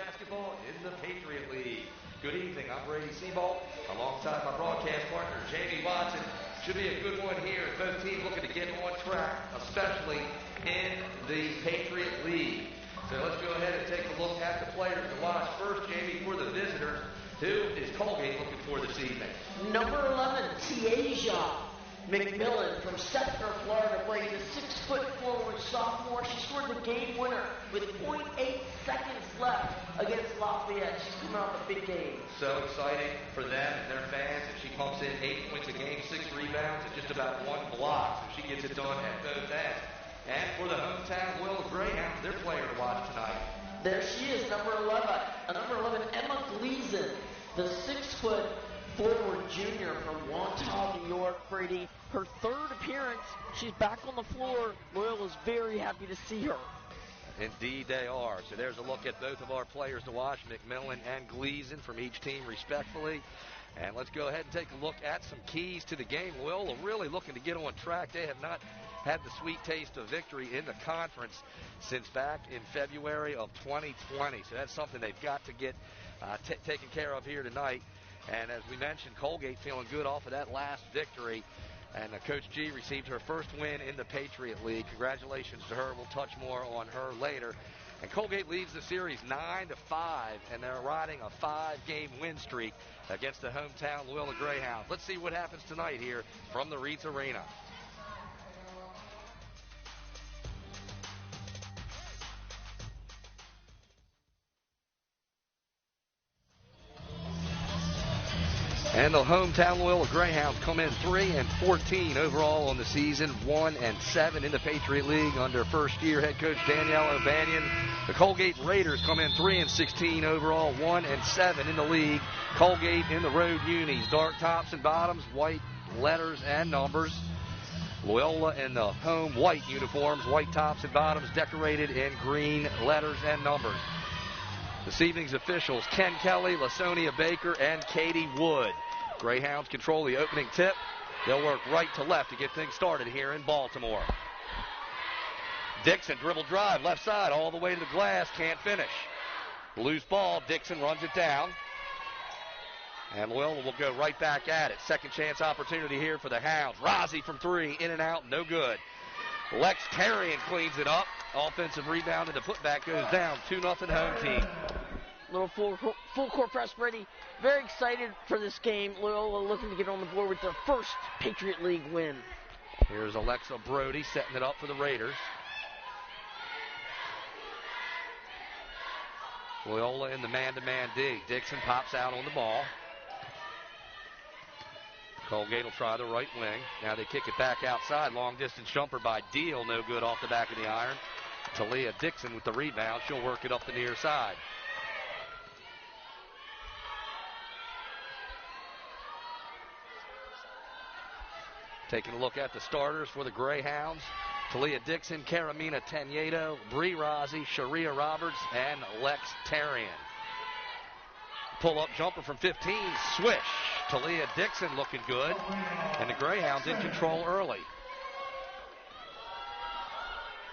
basketball in the Patriot League. Good evening, I'm Brady Seabolt, alongside my broadcast partner, Jamie Watson. Should be a good one here. Both teams looking to get on track, especially in the Patriot League. So let's go ahead and take a look at the players to watch. First, Jamie, for the visitors, who is Colgate looking for this evening? Number 11, Tiaja McMillan from Sefner, Florida, plays a 6-foot forward sophomore. She scored the game winner with 0.8 seconds left against Lafayette. She's coming off a big game. So exciting for them and their fans. And she pumps in 8 points a game, 6 rebounds, and just about 1 block. So she gets it done at both ends. And for the hometown Loyola Greyhounds, their player to watch tonight. There she is, number 11, Emma Gleason, the 6-foot forward junior from Wantagh, New York, Brady. Her third appearance. She's back on the floor. Loyola's very happy to see her. Indeed they are. So there's a look at both of our players to watch, McMillan and Gleason from each team respectfully. And let's go ahead and take a look at some keys to the game. Loyola really looking to get on track. They have not had the sweet taste of victory in the conference since back in February of 2020. So that's something they've got to get taken care of here tonight. And as we mentioned, Colgate feeling good off of that last victory. And Coach G received her first win in the Patriot League. Congratulations to her. We'll touch more on her later. And Colgate leads the series 9-5, and they're riding a 5-game win streak against the hometown Loyola Greyhounds. Let's see what happens tonight here from the Reeds Arena. And the hometown Loyola Greyhounds come in 3-14 overall on the season, 1-7 in the Patriot League under first-year head coach Danielle O'Banion. The Colgate Raiders come in 3-16 overall, 1-7 in the league. Colgate in the road unis, dark tops and bottoms, white letters and numbers. Loyola in the home white uniforms, white tops and bottoms, decorated in green letters and numbers. This evening's officials, Ken Kelly, Lasonia Baker, and Katie Wood. Greyhounds control the opening tip. They'll work right to left to get things started here in Baltimore. Dixon dribble drive, left side, all the way to the glass, can't finish. Loose ball, Dixon runs it down. And Loyola will go right back at it. Second chance opportunity here for the Hounds. Rozzi from 3, in and out, no good. Lex Tarian cleans it up. Offensive rebound and the putback goes down. 2-0 home team. Little full court press, Brady. Very excited for this game. Loyola looking to get on the board with their first Patriot League win. Here's Alexa Brody setting it up for the Raiders. Loyola in the man-to-man dig. Dixon pops out on the ball. Colgate will try the right wing. Now they kick it back outside. Long distance jumper by Deal. No good off the back of the iron. Talia Dixon with the rebound. She'll work it up the near side. Taking a look at the starters for the Greyhounds. Talia Dixon, Karamina Teniedo, Bree Rozzi, Sharia Roberts, and Lex Tarian. Pull-up jumper from 15, swish. Talia Dixon looking good, and the Greyhounds in control early.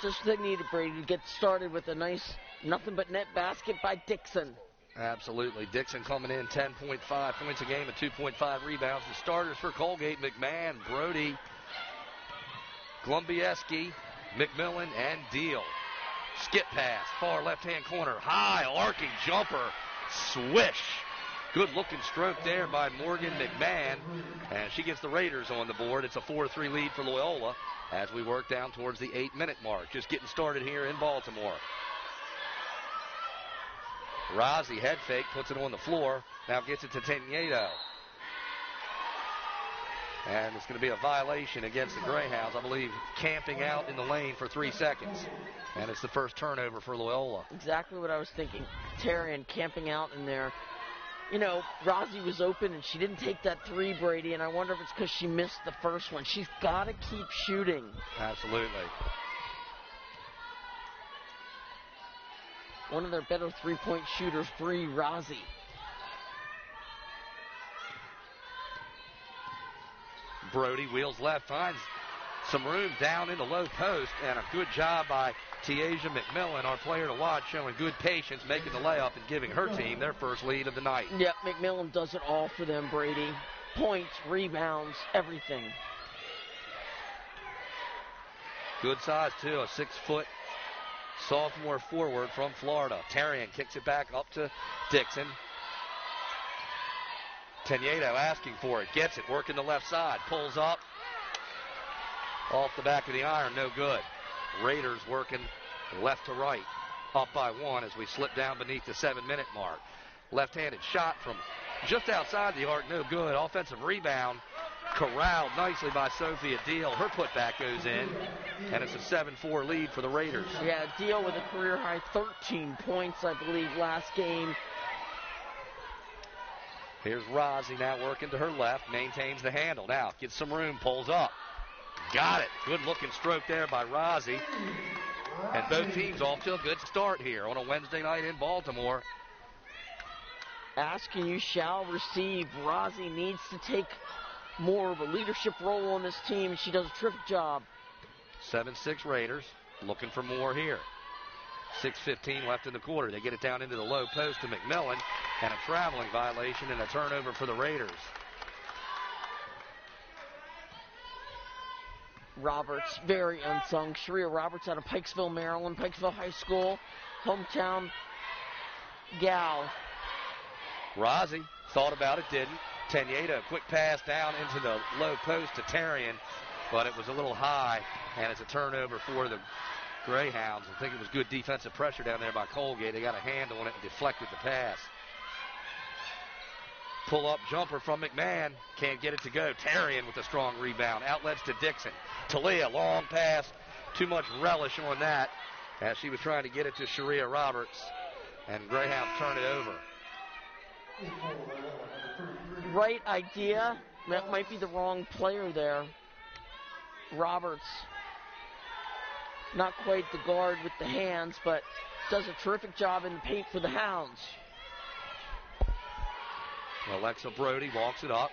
Just what they needed, Brady, to get started with a nice nothing-but-net basket by Dixon. Absolutely. Dixon coming in 10.5 points a game and 2.5 rebounds. The starters for Colgate, McMahon, Brody, Glumbieski, McMillan, and Deal. Skip pass, far left-hand corner, high, arcing jumper, swish. Good-looking stroke there by Morgan McMahon, and she gets the Raiders on the board. It's a 4-3 lead for Loyola as we work down towards the 8-minute mark. Just getting started here in Baltimore. Rozzi head fake, puts it on the floor, now gets it to Teniedo. And it's going to be a violation against the Greyhounds, I believe, camping out in the lane for 3 seconds. And it's the first turnover for Loyola. Exactly what I was thinking. Tarian camping out in there. You know, Rozzi was open and she didn't take that 3, Brady, and I wonder if it's because she missed the first one. She's got to keep shooting. Absolutely. One of their better three-point shooters, Bree Rozzi. Brody wheels left, finds some room down in the low post, and a good job by Tiaja McMillan, our player to watch, showing good patience, making the layup and giving her team their first lead of the night. Yep, McMillan does it all for them, Brady. Points, rebounds, everything. Good size, too, a 6-foot sophomore forward from Florida. Tarian kicks it back up to Dixon. Teniedo asking for it, gets it, working the left side, pulls up. Off the back of the iron, no good. Raiders working left to right, up by 1 as we slip down beneath the 7-minute mark. Left-handed shot from just outside the arc, no good. Offensive rebound, corralled nicely by Sophia Deal. Her putback goes in, and it's a 7-4 lead for the Raiders. Yeah, Deal with a career-high 13 points, I believe, last game. Here's Rozzi now working to her left, maintains the handle. Now gets some room, pulls up. Got it. Good-looking stroke there by Rozzi. And both teams off to a good start here on a Wednesday night in Baltimore. Ask and you shall receive. Rozzi needs to take more of a leadership role on this team, and she does a terrific job. 7-6 Raiders looking for more here. 6:15 left in the quarter. They get it down into the low post to McMillan, and a traveling violation and a turnover for the Raiders. Roberts, very unsung. Sharia Roberts out of Pikesville, Maryland, Pikesville High School, hometown gal. Rozzi thought about it, didn't. Teniedo, quick pass down into the low post to Tarian, but it was a little high, and it's a turnover for the Greyhounds. I think it was good defensive pressure down there by Colgate. They got a hand on it and deflected the pass. Pull-up jumper from McMahon. Can't get it to go. Tarian with a strong rebound. Outlets to Dixon. Talia, long pass. Too much relish on that as she was trying to get it to Sharia Roberts. And Greyhounds turn it over. Right idea. That might be the wrong player there. Roberts. Not quite the guard with the hands, but does a terrific job in the paint for the Hounds. Alexa Brody walks it up.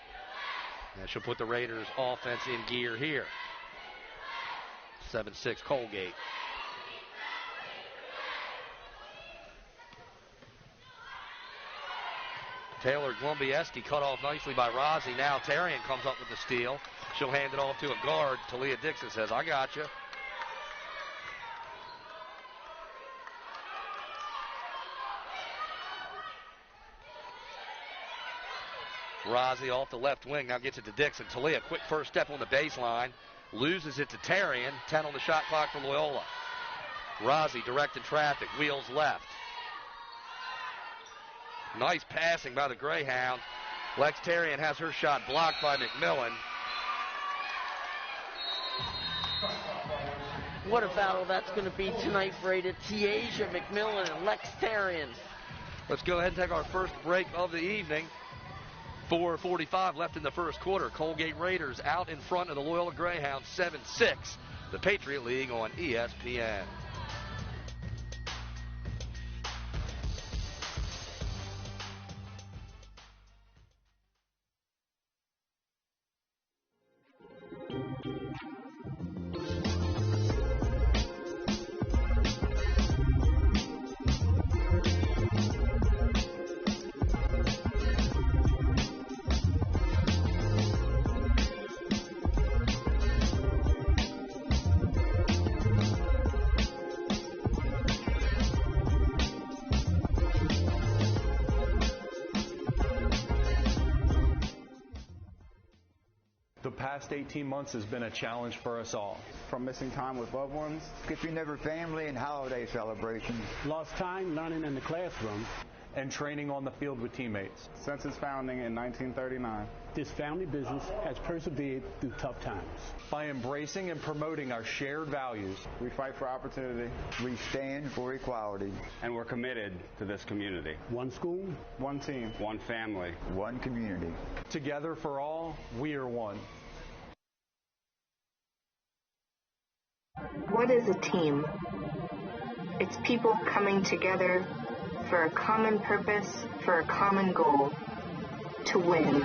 And she'll put the Raiders' offense in gear here. 7-6 Colgate. Taylor Glumbieski cut off nicely by Rozzi. Now Tarian comes up with the steal. She'll hand it off to a guard. Talia Dixon says, I got you. Rozzi off the left wing, now gets it to Dixon. Talia, quick first step on the baseline. Loses it to Tarian. 10 on the shot clock for Loyola. Rozzi directing traffic, wheels left. Nice passing by the Greyhound. Lex Tarian has her shot blocked by McMillan. What a battle that's going to be tonight, Brady. Tiaja McMillan and Lex Tarian. Let's go ahead and take our first break of the evening. 4:45 left in the first quarter. Colgate Raiders out in front of the Loyola Greyhounds 7-6. The Patriot League on ESPN. The past 18 months has been a challenge for us all. From missing time with loved ones, skipping every family and holiday celebration, lost time learning in the classroom, and training on the field with teammates. Since its founding in 1939, this family business has persevered through tough times. By embracing and promoting our shared values, we fight for opportunity, we stand for equality, and we're committed to this community. One school, one team, one family, one community. Together for all, we are one. What is a team? It's people coming together for a common purpose, for a common goal, to win.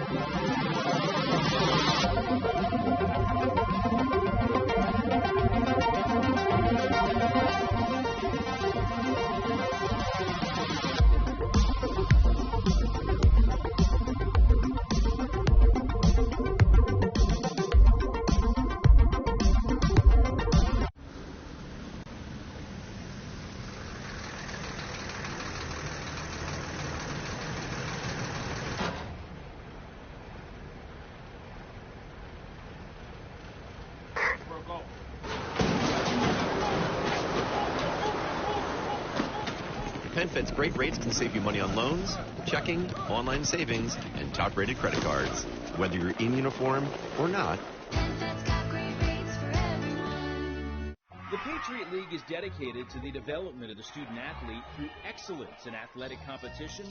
PenFed's great rates can save you money on loans, checking, online savings, and top-rated credit cards. Whether you're in uniform or not. The Patriot League is dedicated to the development of the student athlete through excellence in athletic competition,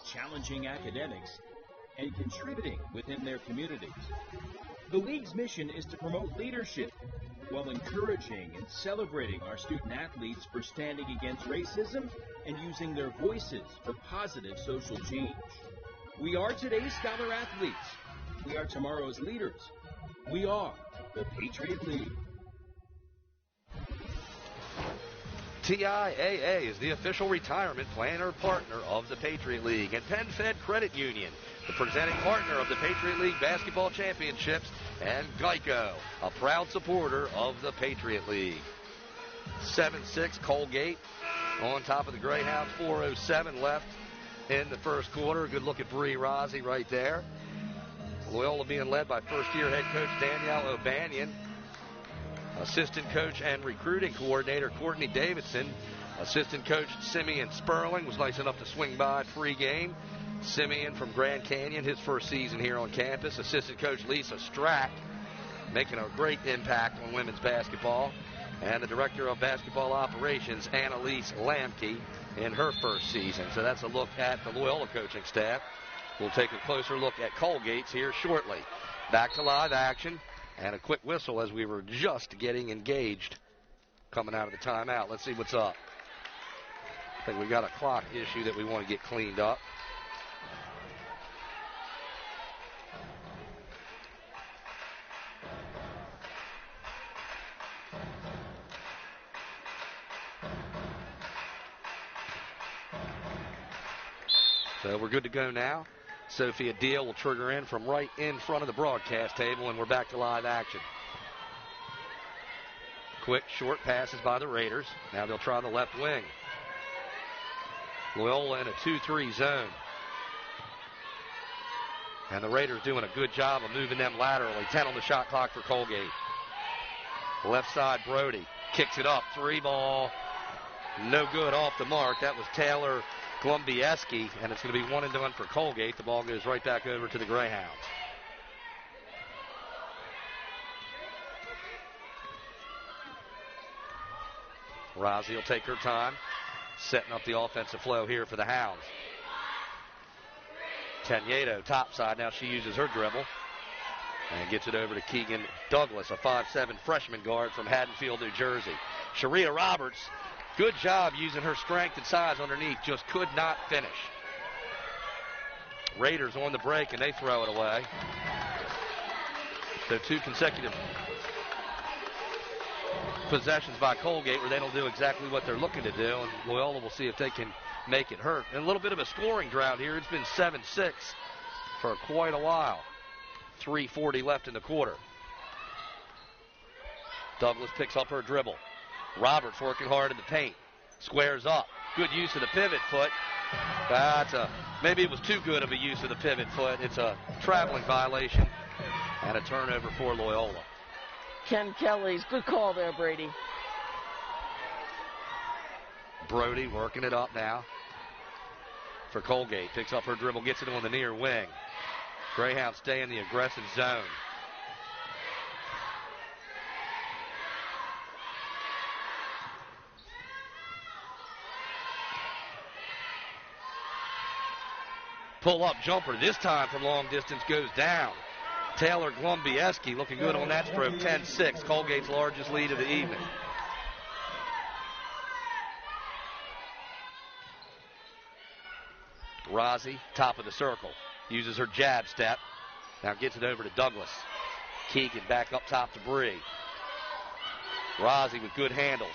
challenging academics, and contributing within their communities. The League's mission is to promote leadership while encouraging and celebrating our student athletes for standing against racism and using their voices for positive social change. We are today's scholar athletes. We are tomorrow's leaders. We are the Patriot League. TIAA is the official retirement plan or partner of the Patriot League, and PenFed Credit Union, the presenting partner of the Patriot League Basketball Championships, and Geico, a proud supporter of the Patriot League. 7-6 Colgate on top of the Greyhounds, 4:07 left in the first quarter. Good look at Bree Rossi right there. Loyola being led by first-year head coach Danielle O'Banion. Assistant coach and recruiting coordinator Courtney Davidson. Assistant coach Simeon Sperling was nice enough to swing by pregame. Simeon from Grand Canyon, his first season here on campus. Assistant coach Lisa Strack making a great impact on women's basketball. And the director of basketball operations, Annalise Lamke, in her first season. So that's a look at the Loyola coaching staff. We'll take a closer look at Colgate's here shortly. Back to live action. And a quick whistle as we were just getting engaged coming out of the timeout. Let's see what's up. I think we got a clock issue that we want to get cleaned up. So we're good to go now. Sophia Deal will trigger in from right in front of the broadcast table, and we're back to live action. Quick, short passes by the Raiders. Now they'll try the left wing. Loyola in a 2-3 zone. And the Raiders doing a good job of moving them laterally. 10 on the shot clock for Colgate. Left side, Brody kicks it up. 3 ball. No good, off the mark. That was Taylor Glumbieski, and it's going to be 1 and 1 for Colgate. The ball goes right back over to the Greyhounds. Rossi will take her time, setting up the offensive flow here for the Hounds. Tenieto topside. Now she uses her dribble and gets it over to Keegan Douglas, a 5'7" freshman guard from Haddonfield, New Jersey. Sharia Roberts, good job using her strength and size underneath, just could not finish. Raiders on the break, and they throw it away. So 2 consecutive possessions by Colgate where they don't do exactly what they're looking to do, and Loyola will see if they can make it hurt. And a little bit of a scoring drought here. It's been 7-6 for quite a while. 3:40 left in the quarter. Douglas picks up her dribble. Roberts working hard in the paint. Squares up. Good use of the pivot foot. Maybe it was too good of a use of the pivot foot. It's a traveling violation and a turnover for Loyola. Ken Kelly's good call there, Brady. Brody working it up now for Colgate. Picks up her dribble, gets it on the near wing. Greyhounds stay in the aggressive zone. Pull-up jumper this time from long distance goes down. Taylor Glumbieski looking good on that stroke. 10-6, Colgate's largest lead of the evening. Rossi, top of the circle, uses her jab step. Now gets it over to Douglas. Keegan back up top to Bree. Rossi with good handles.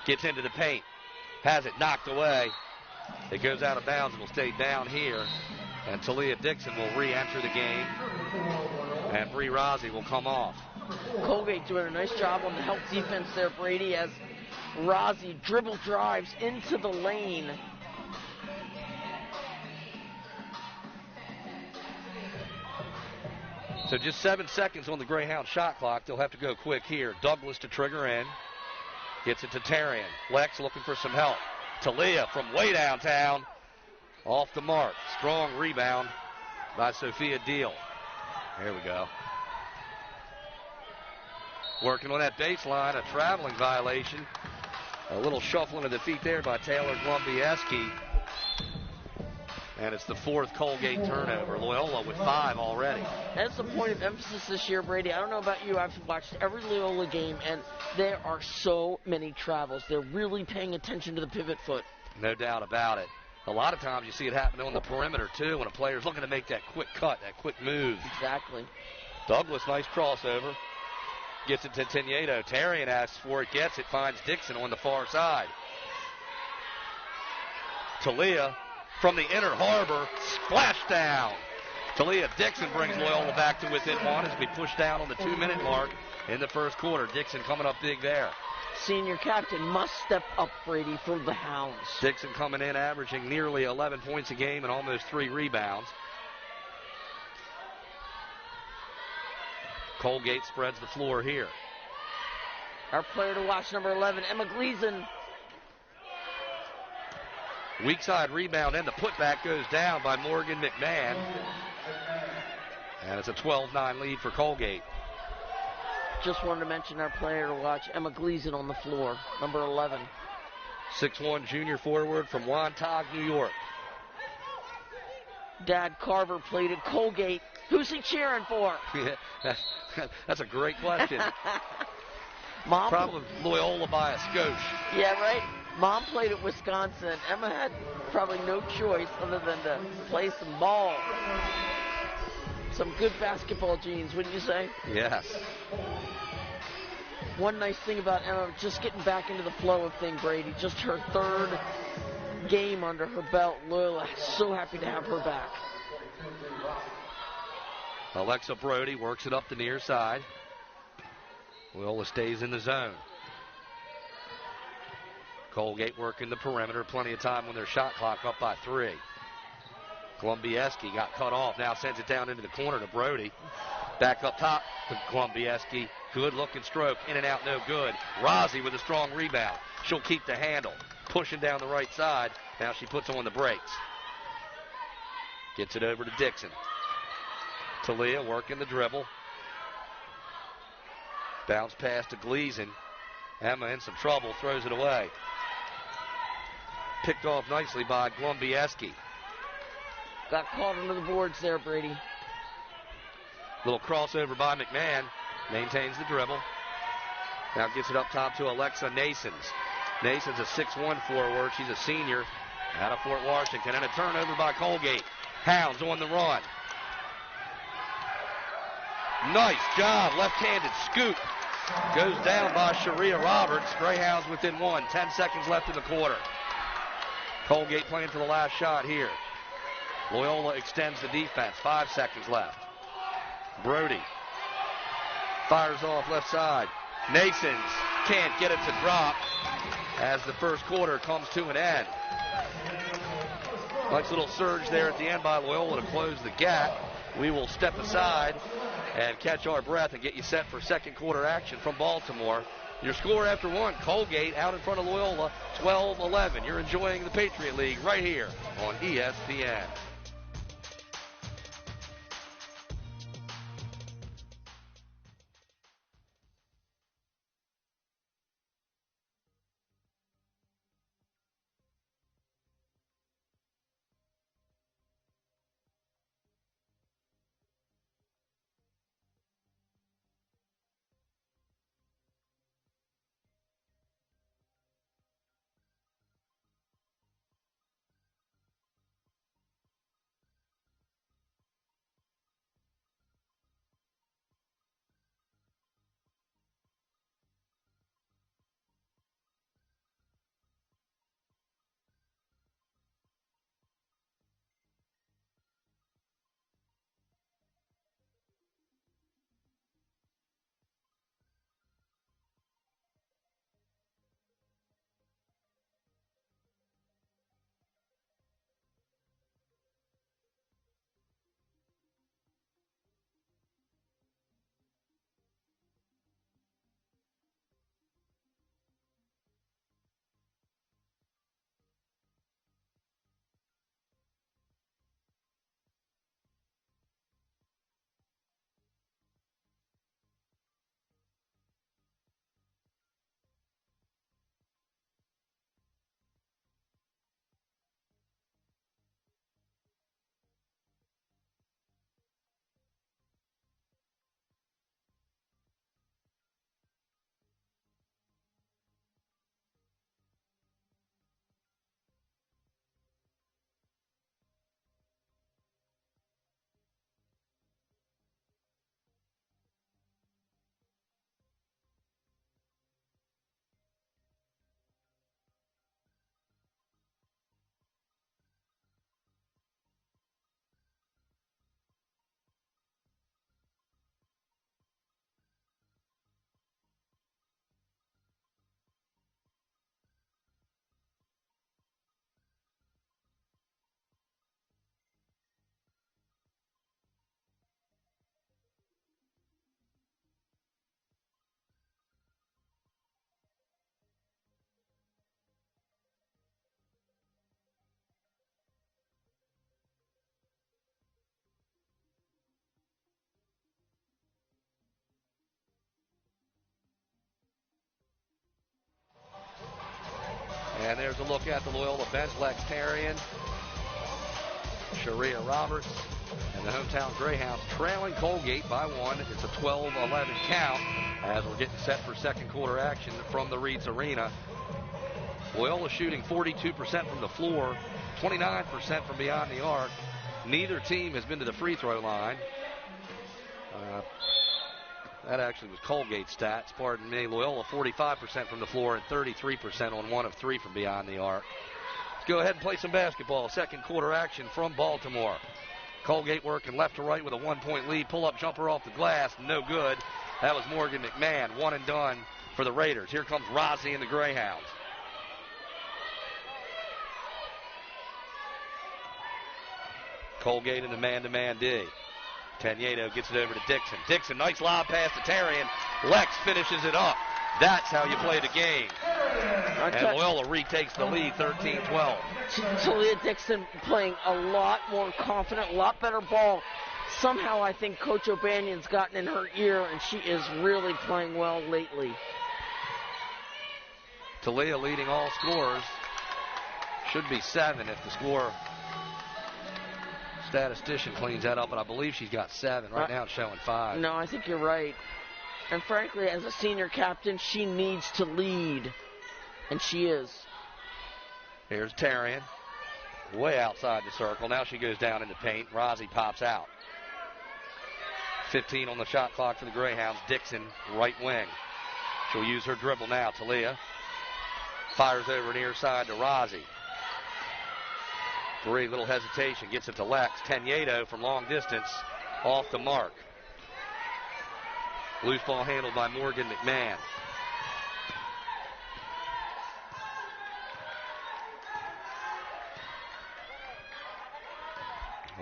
Gets into the paint. Has it knocked away. It goes out of bounds and will stay down here. And Talia Dixon will re-enter the game. And Bree Rossi will come off. Colgate doing a nice job on the help defense there, Brady, as Rossi dribble drives into the lane. So just 7 seconds on the Greyhound shot clock. They'll have to go quick here. Douglas to trigger in. Gets it to Tarian. Lex looking for some help. Talia from way downtown. Off the mark. Strong rebound by Sophia Deal. There we go. Working on that baseline, a traveling violation. A little shuffling of the feet there by Taylor Glumbiewski. And it's the fourth Colgate turnover. Loyola with 5 already. That's the point of emphasis this year, Brady. I don't know about you. I've watched every Loyola game, and there are so many travels. They're really paying attention to the pivot foot. No doubt about it. A lot of times you see it happen on the perimeter, too, when a player's looking to make that quick cut, that quick move. Exactly. Douglas, nice crossover. Gets it to Tenieto. Tarian asks for it, gets it, finds Dixon on the far side. Talia from the inner harbor, splashdown. Talia Dixon brings Loyola back to within 1 as we push down on the 2-minute mark in the first quarter. Dixon coming up big there. Senior captain must step up, Brady, for the Hounds. Dixon coming in, averaging nearly 11 points a game and almost 3 rebounds. Colgate spreads the floor here. Our player to watch, number 11, Emma Gleason. Weak side rebound, and the putback goes down by Morgan McMahon. And it's a 12-9 lead for Colgate. Just wanted to mention our player to watch, Emma Gleason, on the floor, number 11. 6'1" junior forward from Wantagh, New York. Dad Carver played at Colgate. Who's he cheering for? That's a great question. Mom, probably Loyola by a skosh. Yeah, right. Mom played at Wisconsin. Emma had probably no choice other than to play some ball. Some good basketball genes, wouldn't you say? Yes. One nice thing about Emma, just getting back into the flow of things, Brady. Just her third game under her belt. Loyola, so happy to have her back. Alexa Brody works it up the near side. Loyola stays in the zone. Colgate working the perimeter. Plenty of time when their shot clock up by 3. Glumbiewski got cut off. Now sends it down into the corner to Brody. Back up top to Glumbiewski. Good looking stroke. In and out, no good. Rozzi with a strong rebound. She'll keep the handle. Pushing down the right side. Now she puts on the brakes. Gets it over to Dixon. Talia working the dribble. Bounce pass to Gleason. Emma in some trouble. Throws it away. Picked off nicely by Glumbiewski. Got caught under the boards there, Brady. Little crossover by McMahon. Maintains the dribble. Now gets it up top to Alexa Nasons. Nasons a 6'1" forward. She's a senior out of Fort Washington. And a turnover by Colgate. Hounds on the run. Nice job. Left-handed scoop. Goes down by Sharia Roberts. Greyhounds within 1. 10 seconds left in the quarter. Colgate playing for the last shot here. Loyola extends the defense. 5 seconds left. Brody fires off left side. Nasons can't get it to drop as the first quarter comes to an end. Nice little surge there at the end by Loyola to close the gap. We will step aside and catch our breath and get you set for second quarter action from Baltimore. Your score after 1, Colgate out in front of Loyola, 12-11. You're enjoying the Patriot League right here on ESPN. And there's a look at the Loyola bench. Lex Tarian, Sharia Roberts, and the hometown Greyhounds trailing Colgate by 1. It's a 12-11 count as we're getting set for second quarter action from the Reeds Arena. Loyola shooting 42% from the floor, 29% from beyond the arc. Neither team has been to the free throw line. That actually was Colgate stats, pardon me. Loyola 45% from the floor and 33% on 1 of 3 from beyond the arc. Let's go ahead and play some basketball. Second quarter action from Baltimore. Colgate working left to right with a 1-point lead. Pull-up jumper off the glass, no good. That was Morgan McMahon, one and done for the Raiders. Here comes Rozzi and the Greyhounds. Colgate in the man-to-man D. Teniedo gets it over to Dixon. Dixon, nice lob pass to Tarian. Lex finishes it up. That's how you play the game. And Loyola retakes the lead, 13-12. Talia Dixon playing a lot more confident, a lot better ball. Somehow I think Coach O'Banion's gotten in her ear, and she is really playing well lately. Talia leading all scorers. Should be 7 if the score statistician cleans that up, but I believe she's got 7. Right now it's showing 5. No, I think you're right. And frankly, as a senior captain, she needs to lead. And she is. Here's Tarian. Way outside the circle. Now she goes down in the paint. Rozzi pops out. 15 on the shot clock for the Greyhounds. Dixon, right wing. She'll use her dribble now. Talia fires over near side to Rozzi. 3, little hesitation, gets it to Lex. Teniedo from long distance, off the mark. Loose ball handled by Morgan McMahon.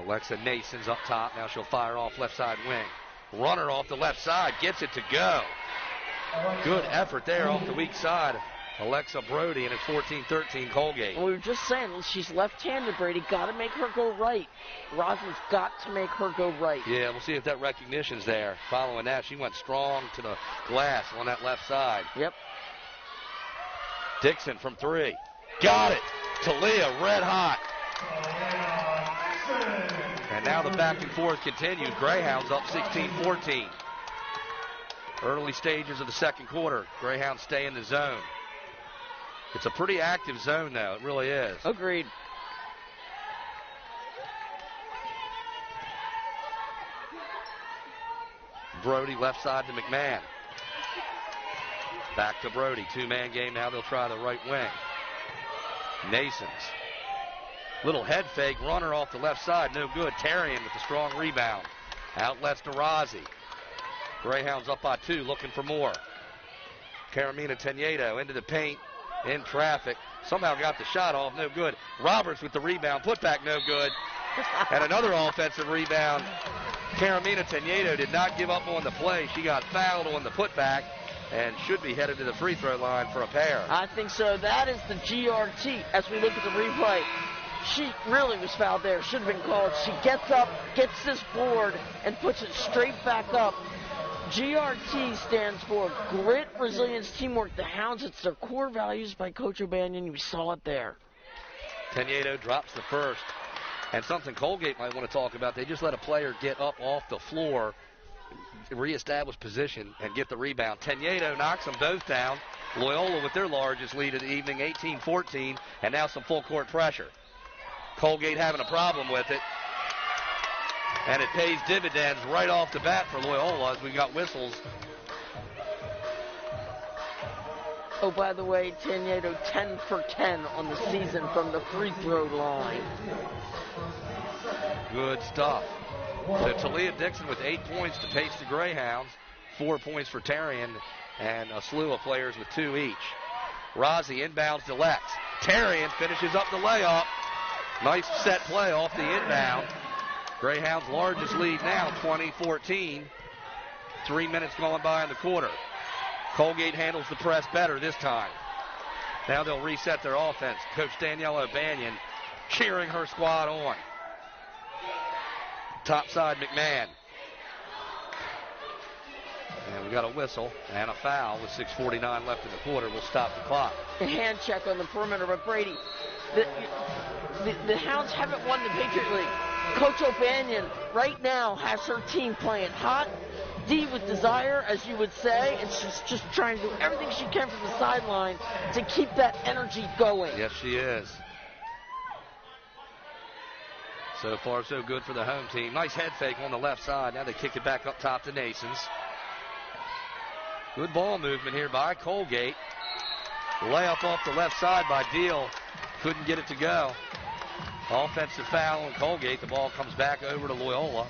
Alexa Nason's up top. Now she'll fire off left side wing. Runner off the left side, gets it to go. Good effort there off the weak side. Alexa Brody, and it's 14-13 Colgate. We were just saying, she's left-handed, Brady. Got to make her go right. Rozzi's got to make her go right. Yeah, we'll see if that recognition's there. Following that, she went strong to the glass on that left side. Yep. Dixon from 3. Got it. Talia red hot. And now the back and forth continues. Greyhounds up 16-14. Early stages of the second quarter. Greyhounds stay in the zone. It's a pretty active zone now. It really is. Agreed. Brody left side to McMahon. Back to Brody. 2-man game now. They'll try the right wing. Nason's. Little head fake. Runner off the left side. No good. Tarian with the strong rebound. Outlets to Rozzi. Greyhounds up by 2. Looking for more. Carmina Teniedo into the paint. In traffic. Somehow got the shot off. No good. Roberts with the rebound. Put back no good. And another offensive rebound. Carmina Teniedo did not give up on the play. She got fouled on the putback and should be headed to the free throw line for a pair. I think so. That is the GRT. As we look at the replay, she really was fouled there. Should have been called. She gets up, gets this board, and puts it straight back up. GRT stands for grit, resilience, teamwork. The Hounds, it's their core values by Coach O'Banion. You saw it there. Teniedo drops the first. And something Colgate might want to talk about, they just let a player get up off the floor, reestablish position, and get the rebound. Teniedo knocks them both down. Loyola with their largest lead of the evening, 18-14, and now some full court pressure. Colgate having a problem with it. And it pays dividends right off the bat for Loyola as we got whistles. Oh, by the way, Teniedo 10 for 10 on the season from the free throw line. Good stuff. So Talia Dixon with 8 points to pace the Greyhounds. 4 points for Tarian and a slew of players with 2 each. Rozzi inbounds to Lex. Tarian finishes up the layup. Nice set play off the inbound. Greyhounds' largest lead now, 20-14. 3 minutes going by in the quarter. Colgate handles the press better this time. Now they'll reset their offense. Coach Danielle O'Banion cheering her squad on. Top side McMahon. And we got a whistle and a foul with 6:49 left in the quarter. We'll stop the clock. A hand check on the perimeter, but Brady, the Hounds haven't won the Patriot League. Coach O'Banion right now has her team playing hot, D with desire, as you would say, and she's just trying to do everything she can from the sideline to keep that energy going. Yes, she is. So far, so good for the home team. Nice head fake on the left side. Now they kick it back up top to Nasons. Good ball movement here by Colgate. Layup off the left side by Deal. Couldn't get it to go. Offensive foul on Colgate. The ball comes back over to Loyola.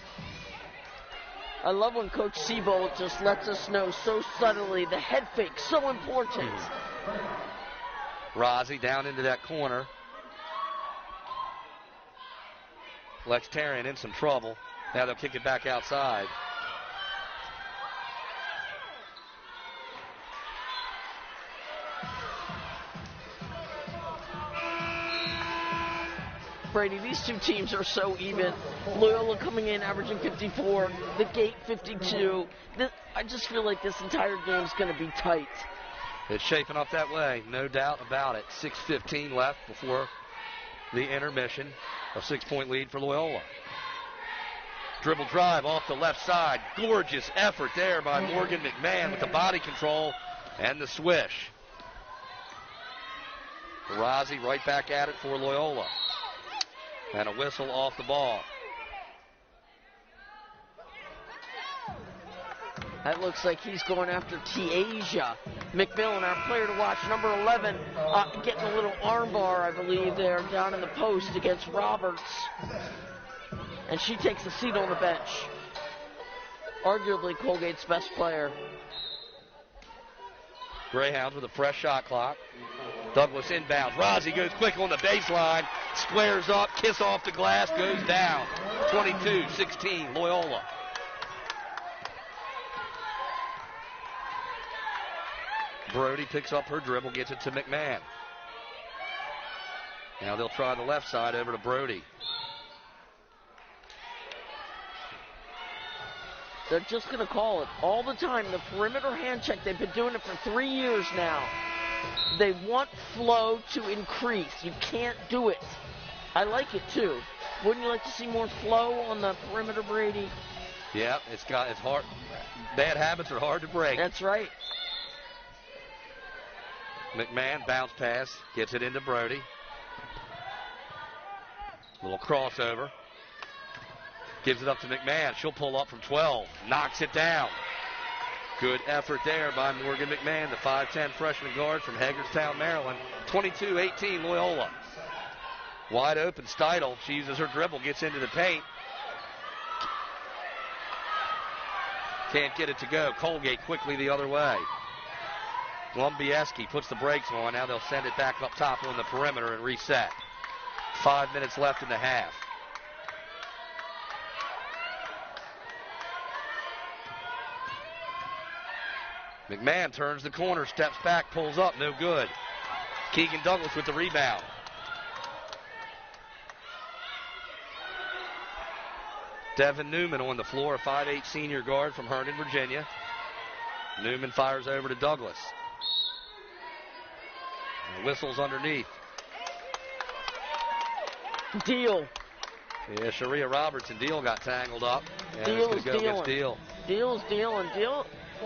I love when Coach Seabold just lets us know so subtly the head fake, so important. Rozzi down into that corner. Lex Tarian in some trouble. Now they'll kick it back outside. Brady, these two teams are so even. Loyola coming in averaging 54, the Gate 52. I just feel like this entire game's going to be tight. It's shaping up that way, no doubt about it. 6:15 left before the intermission. A 6-point lead for Loyola. Dribble drive off the left side. Gorgeous effort there by Morgan McMahon with the body control and the swish. Rozzi right back at it for Loyola. And a whistle off the ball. That looks like he's going after Tiaja McMillan, our player to watch, number 11, getting a little armbar, I believe, there down in the post against Roberts. And she takes a seat on the bench. Arguably Colgate's best player. Greyhounds with a fresh shot clock. Douglas inbounds. Rozzi goes quick on the baseline. Squares up. Kiss off the glass. Goes down. 22-16 Loyola. Brody picks up her dribble. Gets it to McMahon. Now they'll try the left side over to Brody. They're just going to call it all the time. The perimeter hand check, they've been doing it for 3 years now. They want flow to increase. You can't do it. I like it too. Wouldn't you like to see more flow on the perimeter, Brady? Yeah, it's hard. Bad habits are hard to break. That's right. McMahon bounce pass, gets it into Brody. Little crossover. Gives it up to McMahon. She'll pull up from 12. Knocks it down. Good effort there by Morgan McMahon, the 5'10 freshman guard from Hagerstown, Maryland. 22-18 Loyola. Wide open Steidel. She uses her dribble, gets into the paint. Can't get it to go. Colgate quickly the other way. Lumbieski puts the brakes on. Now they'll send it back up top on the perimeter and reset. 5 minutes left in the half. McMahon turns the corner, steps back, pulls up, no good. Keegan Douglas with the rebound. Devin Newman on the floor, a 5'8 senior guard from Herndon, Virginia. Newman fires over to Douglas. And whistles underneath. Deal. Yeah, Sharia Roberts and Deal got tangled up. And Deal's dealing. Deal. Deal's dealing.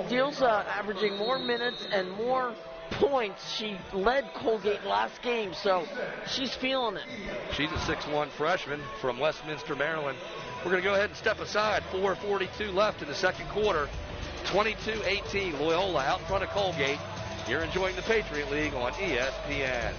Deal's averaging more minutes and more points. She led Colgate last game, so she's feeling it. She's a 6'1 freshman from Westminster, Maryland. We're going to go ahead and step aside. 4:42 left in the second quarter. 22-18 Loyola out in front of Colgate. You're enjoying the Patriot League on ESPN.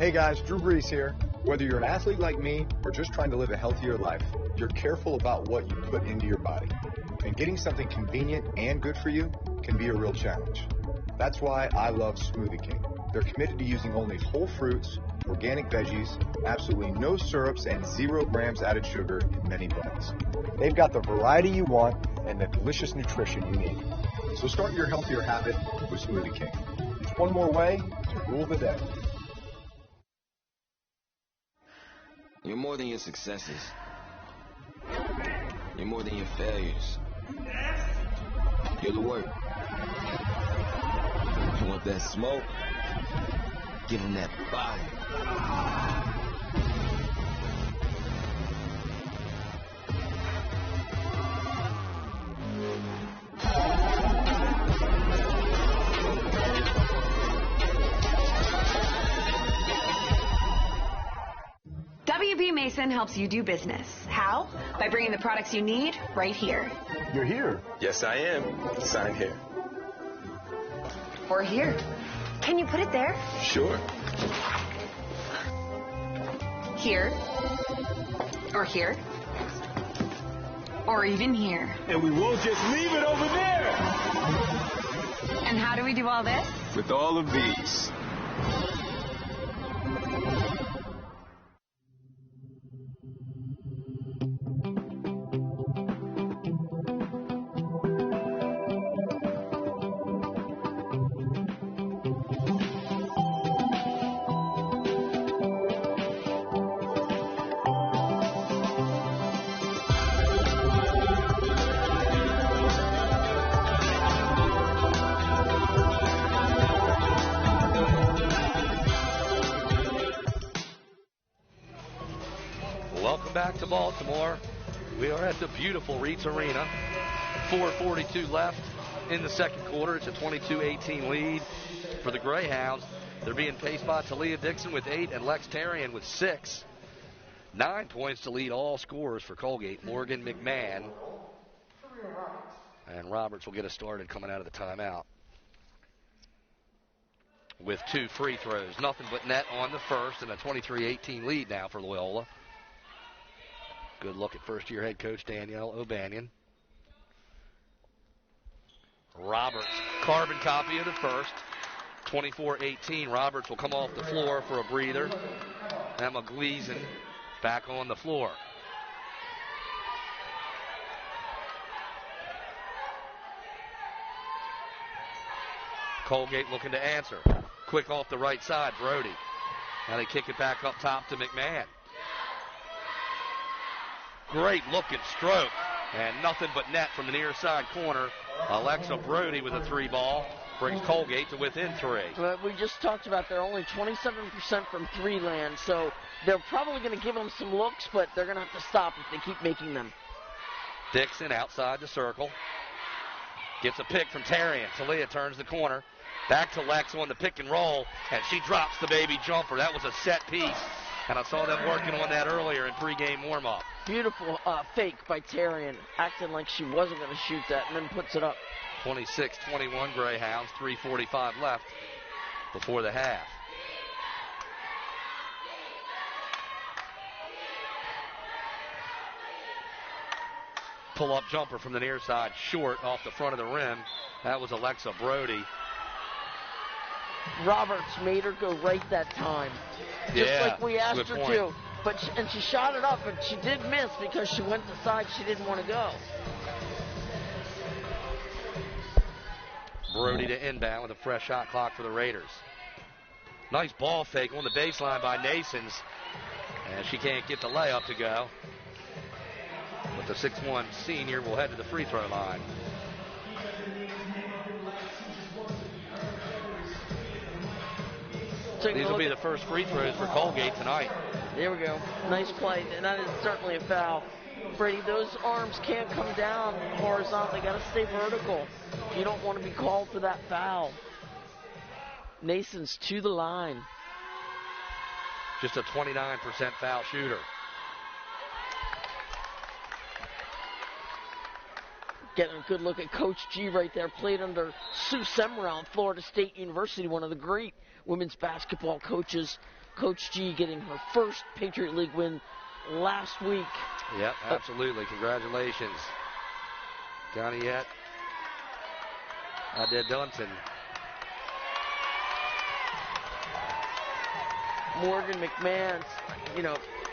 Hey guys, Drew Brees here. Whether you're an athlete like me or just trying to live a healthier life, you're careful about what you put into your body. And getting something convenient and good for you can be a real challenge. That's why I love Smoothie King. They're committed to using only whole fruits, organic veggies, absolutely no syrups, and 0 grams added sugar in many blends. They've got the variety you want and the delicious nutrition you need. So start your healthier habit with Smoothie King. It's one more way to rule the day. You're more than your successes. You're more than your failures. You're the work. You want that smoke? Give them that body. WB Mason helps you do business. How? By bringing the products you need right here. You're here. Yes, I am. Signed here. Or here. Can you put it there? Sure. Here. Or here. Or even here. And we won't just leave it over there. And how do we do all this? With all of these. Welcome back to Baltimore. We are at the beautiful Reitz Arena. 4:42 left in the second quarter. It's a 22-18 lead for the Greyhounds. They're being paced by Talia Dixon with 8 and Lex Tarian with 6. 9 points to lead all scorers for Colgate. Morgan, McMahon, and Roberts will get us started coming out of the timeout with 2 free throws. Nothing but net on the first, and a 23-18 lead now for Loyola. Good look at first-year head coach Danielle O'Banion. Roberts, carbon copy of the first. 24-18. Roberts will come off the floor for a breather. Emma Gleason back on the floor. Colgate looking to answer. Quick off the right side, Brody. Now they kick it back up top to McMahon. Great looking stroke, and nothing but net from the near side corner. Alexa Brody with a 3 ball brings Colgate to within 3. We just talked about they're only 27% from 3 land, so they're probably going to give them some looks, but they're going to have to stop if they keep making them. Dixon outside the circle. Gets a pick from Tarian. Talia turns the corner. Back to Lex on the pick and roll, and she drops the baby jumper. That was a set piece, and I saw them working on that earlier in pregame warm-up. Beautiful fake by Tarian, acting like she wasn't going to shoot that, and then puts it up. 26-21 Greyhounds, 3:45 left before the half. Pull-up jumper from the near side, short off the front of the rim. That was Alexa Brody. Roberts made her go right that time, just like we asked her to. But she shot it up, but she did miss because she went the side she didn't want to go. Brody to inbound with a fresh shot clock for the Raiders. Nice ball fake on the baseline by Nasons, and she can't get the layup to go. But the 6'1 senior will head to the free throw line. These will be the first free throws for Colgate tonight. There we go. Nice play, and that is certainly a foul. Brady, those arms can't come down horizontally. They got to stay vertical. You don't want to be called for that foul. Nason's to the line. Just a 29% foul shooter. Getting a good look at Coach G right there. Played under Sue Semrau, Florida State University, one of the great women's basketball coaches. Coach G getting her first Patriot League win last week. Yep, absolutely. Congratulations. Goniette Dunton. Morgan McMahon,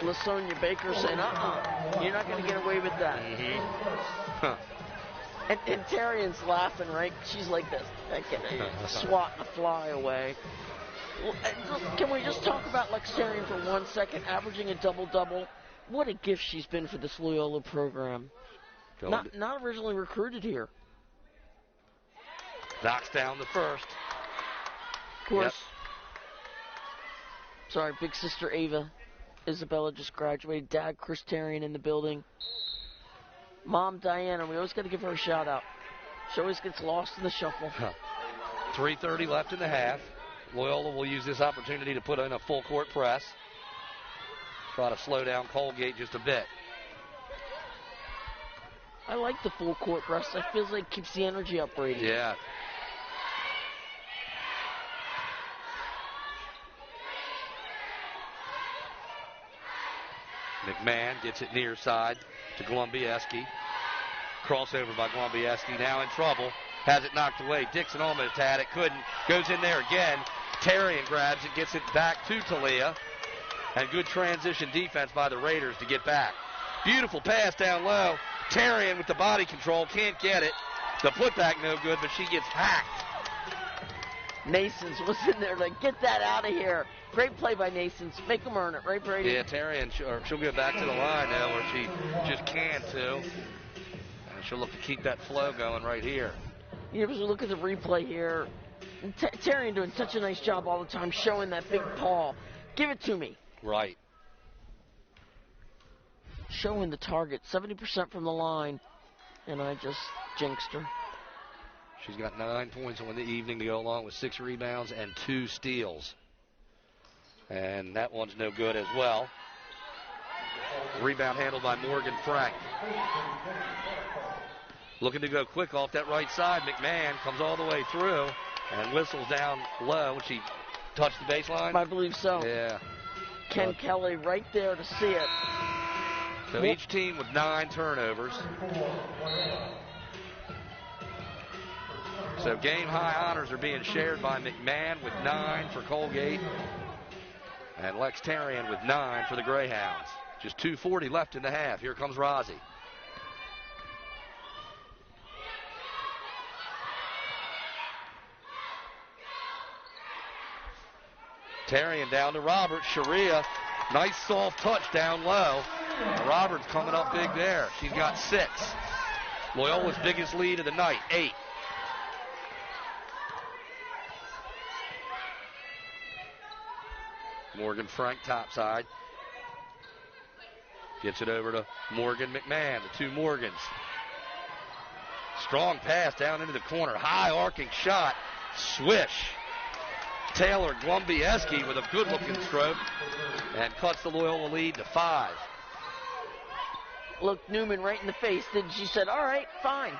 LaSonia Baker saying, you're not going to get away with that. Huh. And Tarian's laughing, right? She's like this, swatting a fly away. Can we just talk about Lex Tarian for 1 second, averaging a double-double? What a gift she's been for this Loyola program. Not originally recruited here. Knocks down the first. Of course. Yep. Sorry, big sister Ava Isabella just graduated. Dad Chris Tarian in the building. Mom Diana, we always got to give her a shout out. She always gets lost in the shuffle. 3:30 left in the half. Loyola will use this opportunity to put in a full court press. Try to slow down Colgate just a bit. I like the full court press. I feel like it keeps the energy up, Brady. Yeah. McMahon gets it near side to Glumbiewski. Crossover by Glumbiewski. Now in trouble. Has it knocked away. Dixon almost had it. Couldn't. Goes in there again. Tarian grabs it. Gets it back to Talia. And good transition defense by the Raiders to get back. Beautiful pass down low. Tarian with the body control. Can't get it. The putback no good, but she gets hacked. Nasons was in there like, get that out of here. Great play by Nasons. Make them earn it, right, Brady? Yeah, Tarian, she'll get back to the line now where she just can't too. And she'll look to keep that flow going right here. As we look at the replay here, Tarian doing such a nice job all the time showing that big paw. Give it to me. Right. Showing the target, 70% from the line, and I just jinxed her. She's got 9 points on the evening to go along with 6 rebounds and 2 steals. And that one's no good as well. Rebound handled by Morgan Frank. Looking to go quick off that right side. McMahon comes all the way through and whistles down low. When she touched the baseline? I believe so. Yeah. Ken Kelly right there to see it. So each team with 9 turnovers. So game high honors are being shared by McMahon with 9 for Colgate. And Lex Tarian with 9 for the Greyhounds. Just 2:40 left in the half. Here comes Rozzi. Tarian down to Roberts. Sharia, nice soft touch down low. Roberts coming up big there. She's got 6. Loyola's biggest lead of the night, 8. Morgan Frank topside. Gets it over to Morgan McMahon, the 2 Morgans. Strong pass down into the corner. High arcing shot. Swish. Taylor Glumbiewski with a good-looking stroke and cuts the Loyola lead to 5. Looked Newman right in the face. Then she said, all right, fine.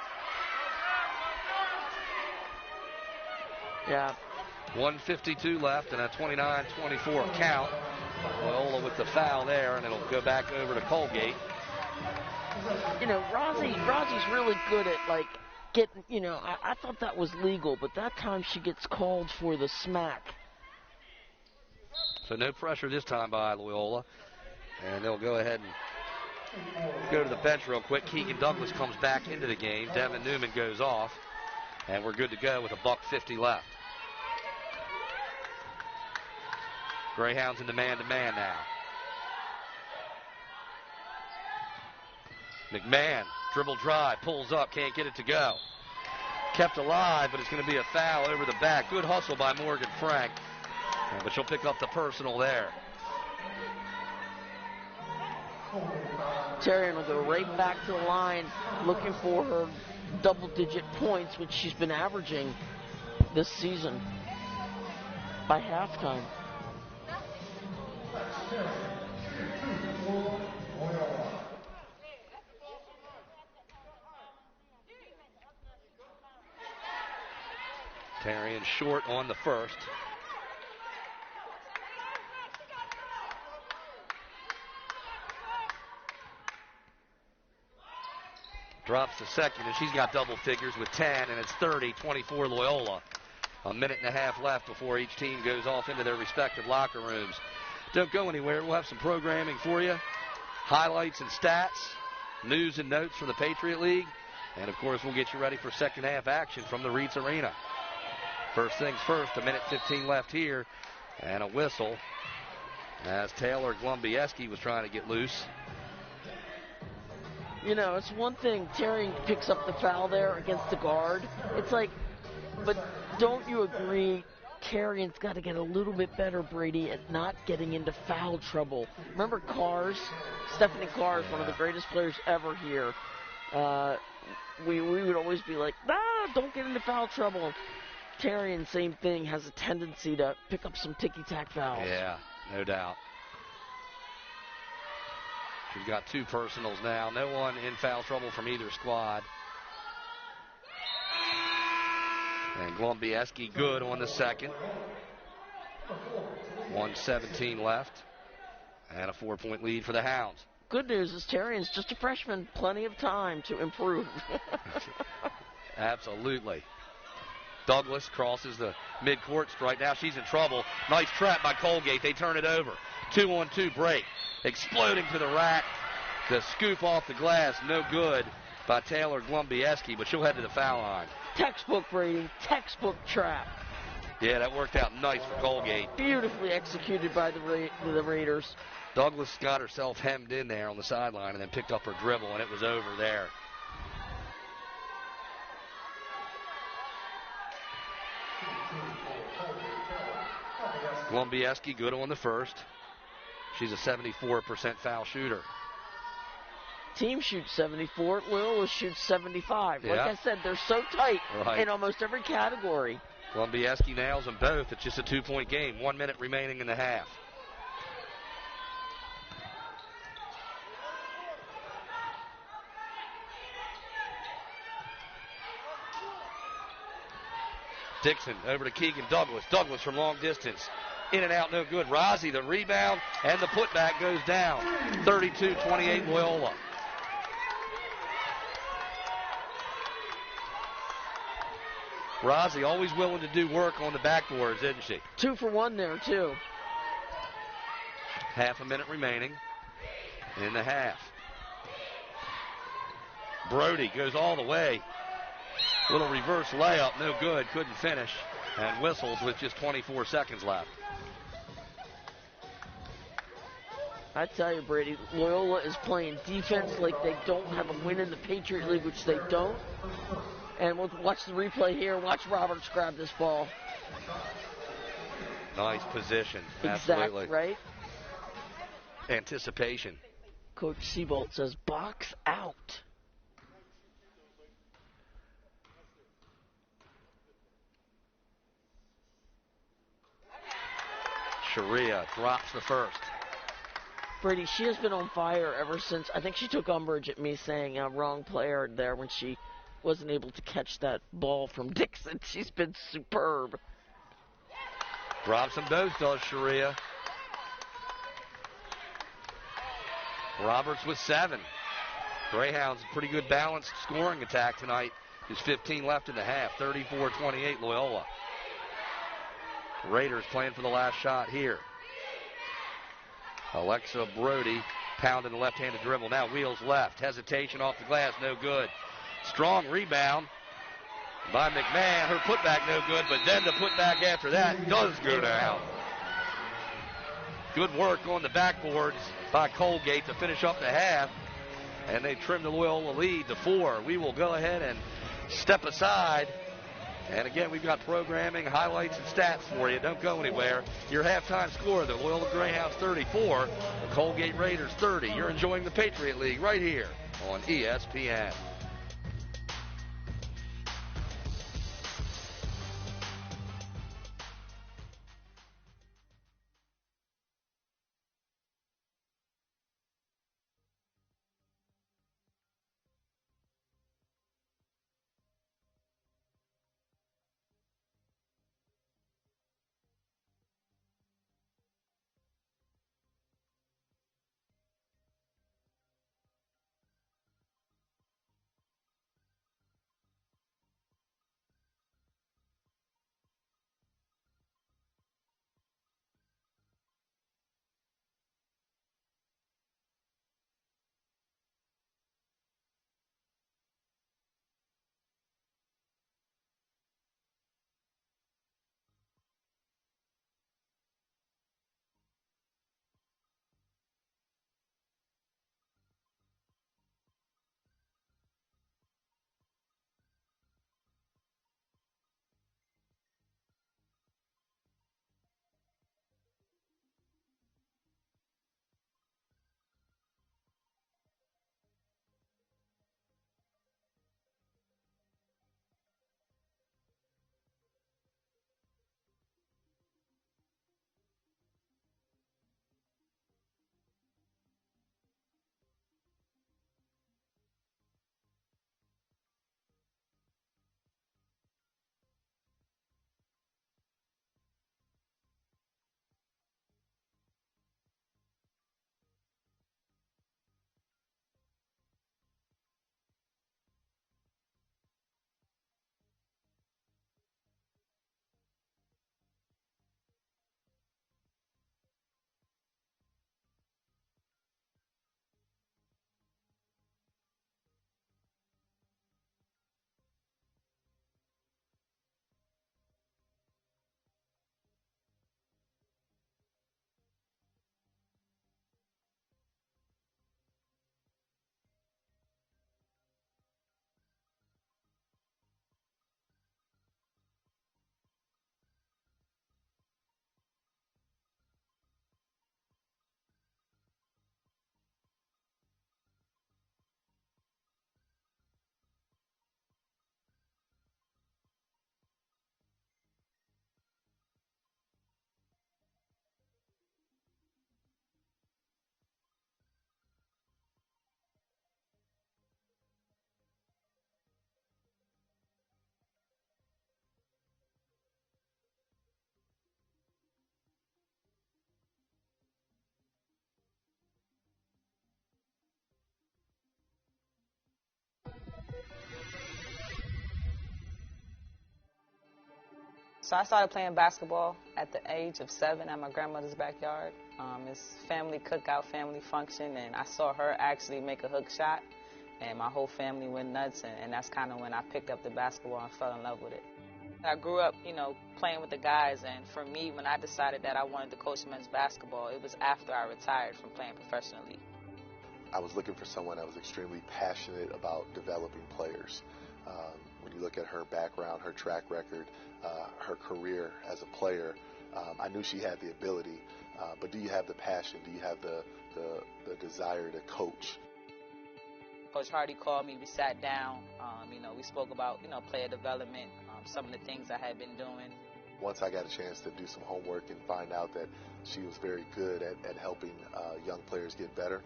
Yeah. 1:52 left and a 29-24 count. Loyola with the foul there, and it'll go back over to Colgate. Rozzi's really good at, like, getting, I thought that was legal, but that time she gets called for the smack. So no pressure this time by Loyola. And they'll go ahead and go to the bench real quick. Keegan Douglas comes back into the game. Devin Newman goes off. And we're good to go with a $1:50 left. Greyhounds in the man-to-man now. McMahon, dribble drive, pulls up, can't get it to go. Kept alive, but it's going to be a foul over the back. Good hustle by Morgan Frank, but she'll pick up the personal there. Tarian will go right back to the line, looking for her double-digit points, which she's been averaging this season by halftime. Tarian short on the first. drops to second, and she's got double figures with 10, and it's 30-24 Loyola. A minute and a half left before each team goes off into their respective locker rooms. Don't go anywhere. We'll have some programming for you, highlights and stats, news and notes from the Patriot League, and, of course, we'll get you ready for second half action from the Reitz Arena. First things first, a minute 15 left here, and a whistle as Taylor Glumbieski was trying to get loose. You know, it's one thing, Terry picks up the foul there against the guard. It's like, but don't you agree, Carrion's got to get a little bit better, Brady, at not getting into foul trouble. Remember Cars? Stephanie Cars, one of the greatest players ever here. We would always be like, don't get into foul trouble. Tarian, same thing, has a tendency to pick up some ticky-tack fouls. Yeah, no doubt. She's got 2 personals now. No one in foul trouble from either squad. And Glumbieski good on the second. 1:17 left. And a 4-point lead for the Hounds. Good news is Tarian's just a freshman. Plenty of time to improve. Absolutely. Douglas crosses the midcourt strike. Now she's in trouble. Nice trap by Colgate. They turn it over. 2-on-2 break. Exploding to the rack. The scoop off the glass. No good by Taylor Glumbieski, but she'll head to the foul line. Textbook, Brady. Textbook trap. Yeah, that worked out nice for Colgate. Beautifully executed by the Raiders. Douglas got herself hemmed in there on the sideline and then picked up her dribble, and it was over there. Glumbieski good on the first. She's a 74% foul shooter. Team shoots 74. Loyola shoots 75. Like I said, they're so tight in almost every category. Glumbieski nails them both. It's just a 2-point game. 1 minute remaining in the half. Dixon over to Keegan Douglas. Douglas from long distance. In and out, no good. Rozzi, the rebound, and the putback goes down. 32-28 Loyola. Rozzi always willing to do work on the backboards, isn't she? 2 for 1 there, too. Half a minute remaining in the half. Brody goes all the way. Little reverse layup, no good, couldn't finish. And whistles with just 24 seconds left. I tell you, Brady, Loyola is playing defense like they don't have a win in the Patriot League, which they don't. And we'll watch the replay here. Watch Roberts grab this ball. Nice position. Exactly, absolutely. Right? Anticipation. Coach Seabolt says, box out. Sharia drops the first. Brady, she has been on fire ever since. I think she took umbrage at me saying wrong player there when she wasn't able to catch that ball from Dixon. She's been superb. Drops them both, does Sharia. Roberts with 7. Greyhounds, pretty good balanced scoring attack tonight. There's 15 left in the half. 34-28 Loyola. Raiders playing for the last shot here. Alexa Brody pounding the left-handed dribble. Now wheels left. Hesitation off the glass. No good. Strong rebound by McMahon. Her putback no good, but then the putback after that does go down. Good work on the backboards by Colgate to finish up the half. And they trim the Loyola lead to 4. We will go ahead and step aside. And again, we've got programming, highlights, and stats for you. Don't go anywhere. Your halftime score, the Loyola Greyhounds 34, the Colgate Raiders 30. You're enjoying the Patriot League right here on ESPN. So I started playing basketball at the age of 7 at my grandmother's backyard. It's family cookout, family function, and I saw her actually make a hook shot, and my whole family went nuts, and that's kind of when I picked up the basketball and fell in love with it. I grew up, playing with the guys, and for me, when I decided that I wanted to coach men's basketball, it was after I retired from playing professionally. I was looking for someone that was extremely passionate about developing players. When you look at her background, her track record, her career as a player, I knew she had the ability, but do you have the passion? Do you have the desire to coach? Coach Hardy called me, we sat down, we spoke about, player development, some of the things I had been doing. Once I got a chance to do some homework and find out that she was very good at helping young players get better,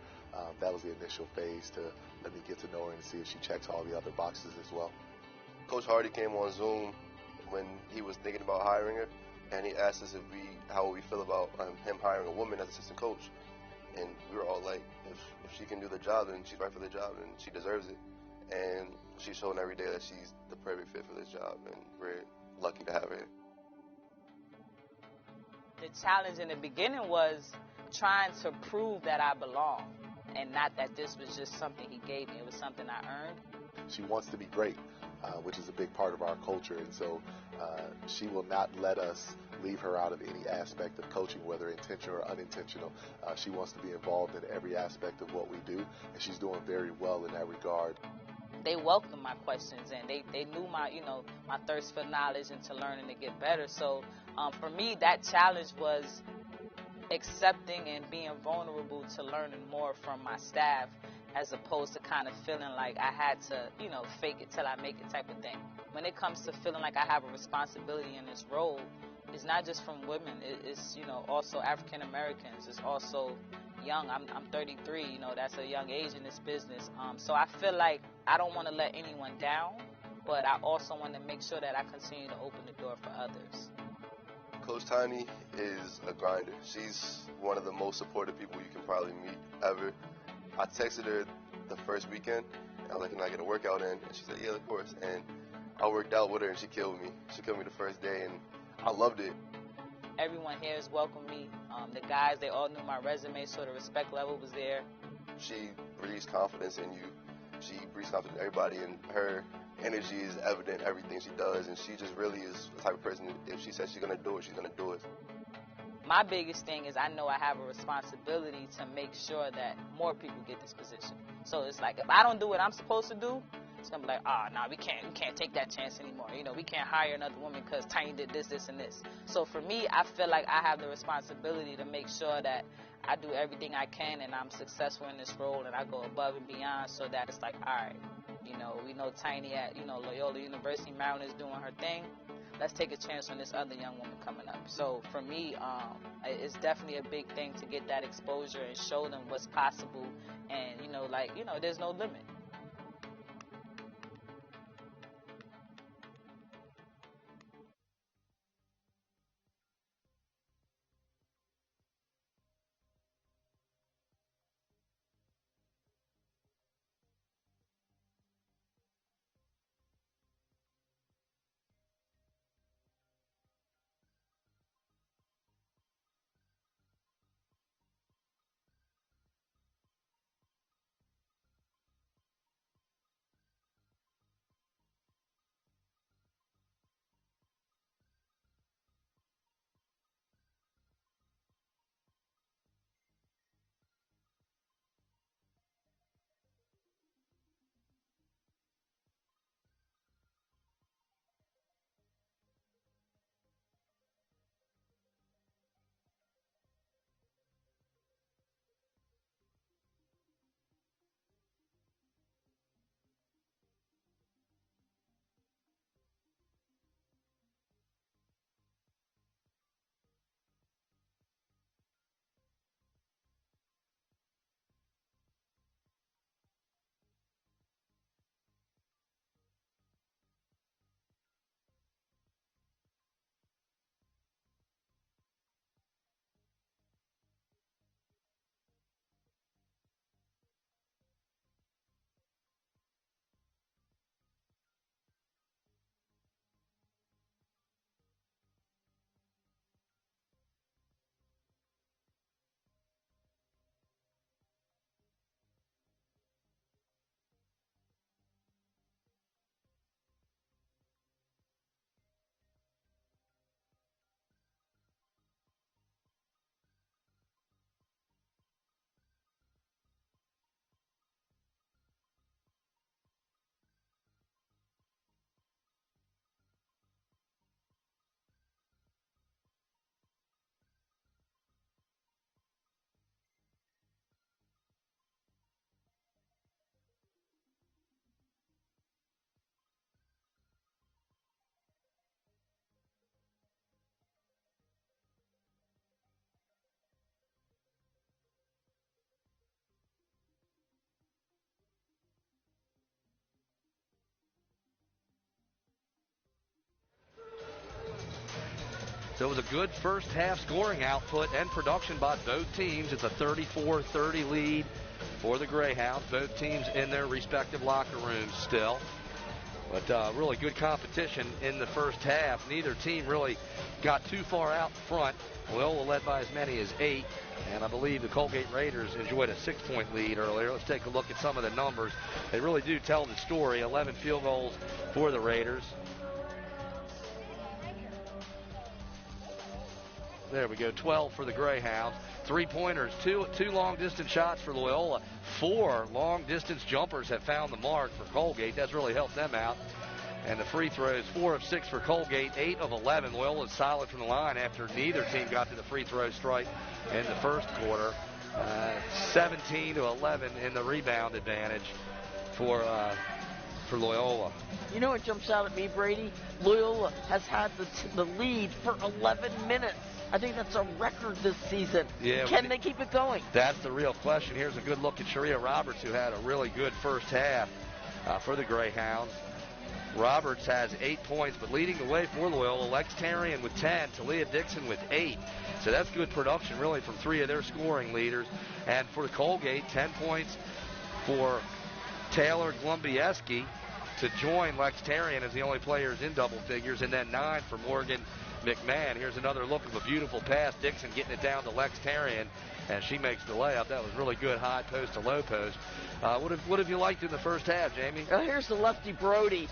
that was the initial phase to let me get to know her and see if she checks all the other boxes as well. Coach Hardy came on Zoom when he was thinking about hiring her, and he asked us how we feel about him hiring a woman as assistant coach. And we were all like, if she can do the job, then she's right for the job, and she deserves it. And she's showing every day that she's the perfect fit for this job, and we're lucky to have her here. The challenge in the beginning was trying to prove that I belong, and not that this was just something he gave me. It was something I earned. She wants to be great, which is a big part of our culture, and so she will not let us leave her out of any aspect of coaching, whether intentional or unintentional. She wants to be involved in every aspect of what we do, and she's doing very well in that regard. They welcomed my questions, and they knew my thirst for knowledge and to learn and to get better. So for me, that challenge was accepting and being vulnerable to learning more from my staff, as opposed to kind of feeling like I had to, fake it till I make it type of thing. When it comes to feeling like I have a responsibility in this role, it's not just from women. It's also African Americans. It's also young. I'm 33. That's a young age in this business. So I feel like I don't want to let anyone down, but I also want to make sure that I continue to open the door for others. Coach Tiny is a grinder. She's one of the most supportive people you can probably meet ever. I texted her the first weekend, and I was like, can I get a workout in? And she said, yeah, of course. And I worked out with her, and she killed me. She killed me the first day, and I loved it. Everyone here has welcomed me. The guys, they all knew my resume, so the respect level was there. She breathes confidence in you. She breathes confidence in everybody, and her energy is evident in everything she does, and she just really is the type of person, if she says she's going to do it, she's going to do it. My biggest thing is I know I have a responsibility to make sure that more people get this position. So it's like, if I don't do what I'm supposed to do, it's going to be like, we can't take that chance anymore. We can't hire another woman because Tiny did this, this, and this. So for me, I feel like I have the responsibility to make sure that I do everything I can and I'm successful in this role, and I go above and beyond, so that it's like, all right, we know Tiny at, Loyola University, Maryland is doing her thing. Let's take a chance on this other young woman coming up. So for me, it's definitely a big thing to get that exposure and show them what's possible, and there's no limit. So it was a good first half scoring output and production by both teams. It's a 34-30 lead for the Greyhounds. Both teams in their respective locker rooms still. But really good competition in the first half. Neither team really got too far out front. Loyola led by as many as 8. And I believe the Colgate Raiders enjoyed a 6-point lead earlier. Let's take a look at some of the numbers. They really do tell the story. 11 field goals for the Raiders. There we go, 12 for the Greyhounds. 3-pointers, two long-distance shots for Loyola. 4 long-distance jumpers have found the mark for Colgate. That's really helped them out. And the free throws, 4 of 6 for Colgate, 8 of 11. Loyola's solid from the line after neither team got to the free throw strike in the first quarter. 17-11 in the rebound advantage for Loyola. You know what jumps out at me, Brady? Loyola has had the lead for 11 minutes. I think that's a record this season. Yeah, Can they keep it going? That's the real question. Here's a good look at Sharia Roberts, who had a really good first half for the Greyhounds. Roberts has 8 points, but leading the way for Loyola, Lex Tarian with 10, Talia Dixon with 8. So that's good production, really, from 3 of their scoring leaders. And for Colgate, 10 points for Taylor Glumbieski to join Lex Tarian as the only players in double figures, and then 9 for Morgan McMahon. Here's another look of a beautiful pass. Dixon getting it down to Lex Tarian, and she makes the layup. That was really good high post to low post. What have you liked in the first half, Jamie? Here's the lefty Brody.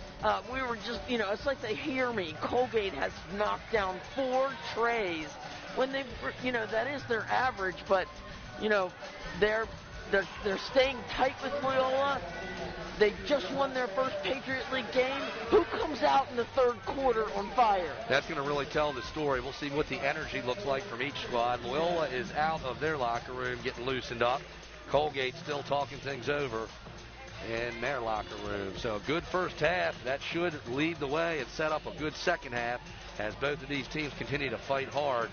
We were just, it's like they hear me. Colgate has knocked down 4 trays when they, that is their average, but, they're staying tight with Loyola. They just won their first Patriot League game. Who comes out in the third quarter on fire? That's going to really tell the story. We'll see what the energy looks like from each squad. Loyola is out of their locker room, getting loosened up. Colgate still talking things over in their locker room. So a good first half. That should lead the way and set up a good second half as both of these teams continue to fight hard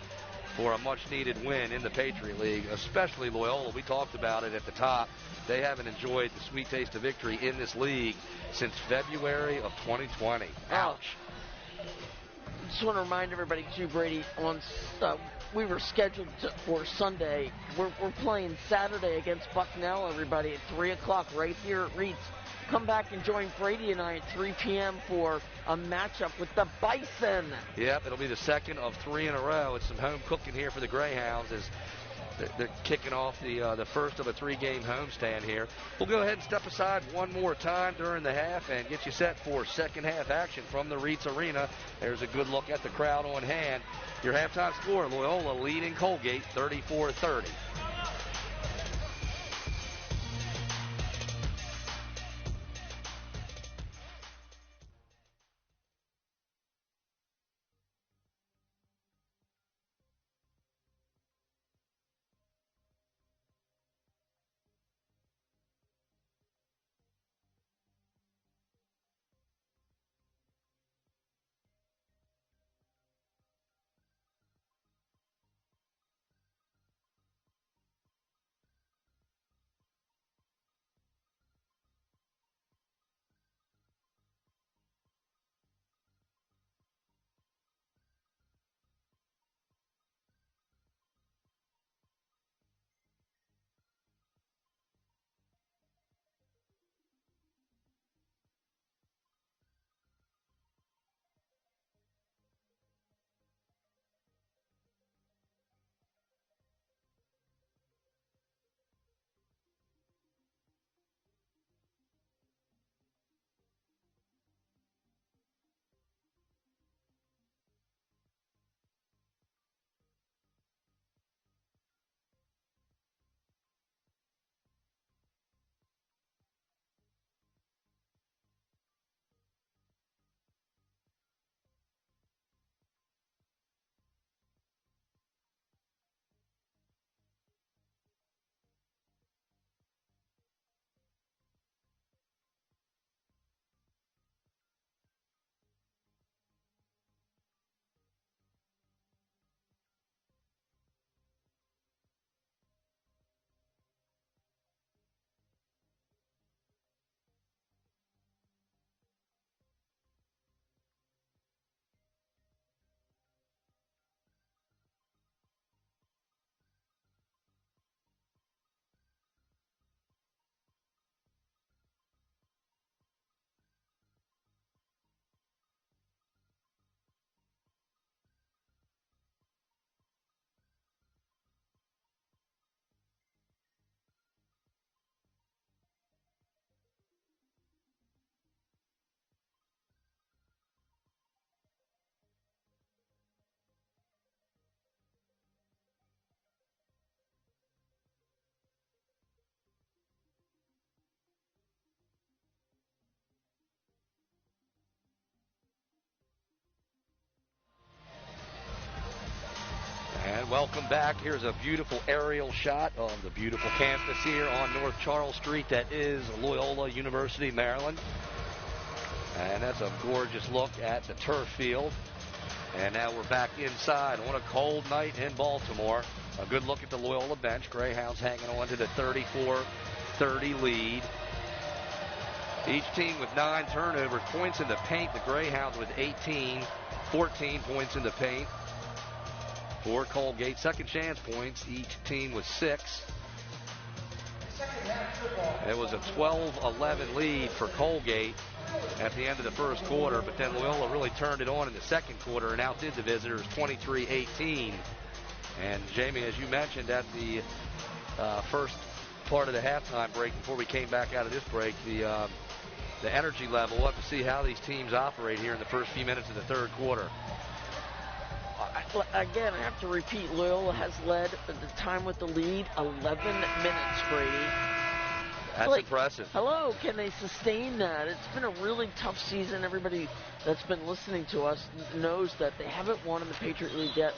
for a much-needed win in the Patriot League, especially Loyola. We talked about it at the top. They haven't enjoyed the sweet taste of victory in this league since February of 2020. Ouch. Just want to remind everybody, too, Brady, we were scheduled for Sunday. We're playing Saturday against Bucknell, everybody, at 3 o'clock right here at Reed's. Come back and join Brady and I at 3 p.m. for a matchup with the Bison. Yep, it'll be the second of 3 in a row. It's some home cooking here for the Greyhounds as they're kicking off the first of a 3-game homestand here. We'll go ahead and step aside one more time during the half and get you set for second half action from the Reeds Arena. There's a good look at the crowd on hand. Your halftime score, Loyola leading Colgate 34-30. welcome back. Here's a beautiful aerial shot of the beautiful campus here on North Charles Street. That is Loyola University, Maryland. And that's a gorgeous look at the turf field. And now we're back inside on a cold night in Baltimore. A good look at the Loyola bench. Greyhounds hanging on to the 34-30 lead. Each team with 9 turnovers, points in the paint. The Greyhounds with 18, 14 points in the paint. For Colgate, second chance points, each team with 6. It was a 12-11 lead for Colgate at the end of the first quarter, but then Loyola really turned it on in the second quarter and outdid the visitors 23-18. And Jamie, as you mentioned at the first part of the halftime break before we came back out of this break, the energy level, we'll have to see how these teams operate here in the first few minutes of the third quarter. Again, I have to repeat, Loyola has led the time with the lead 11 minutes, Brady. That's impressive. Hello, can they sustain that? It's been a really tough season. Everybody that's been listening to us knows that they haven't won in the Patriot League yet.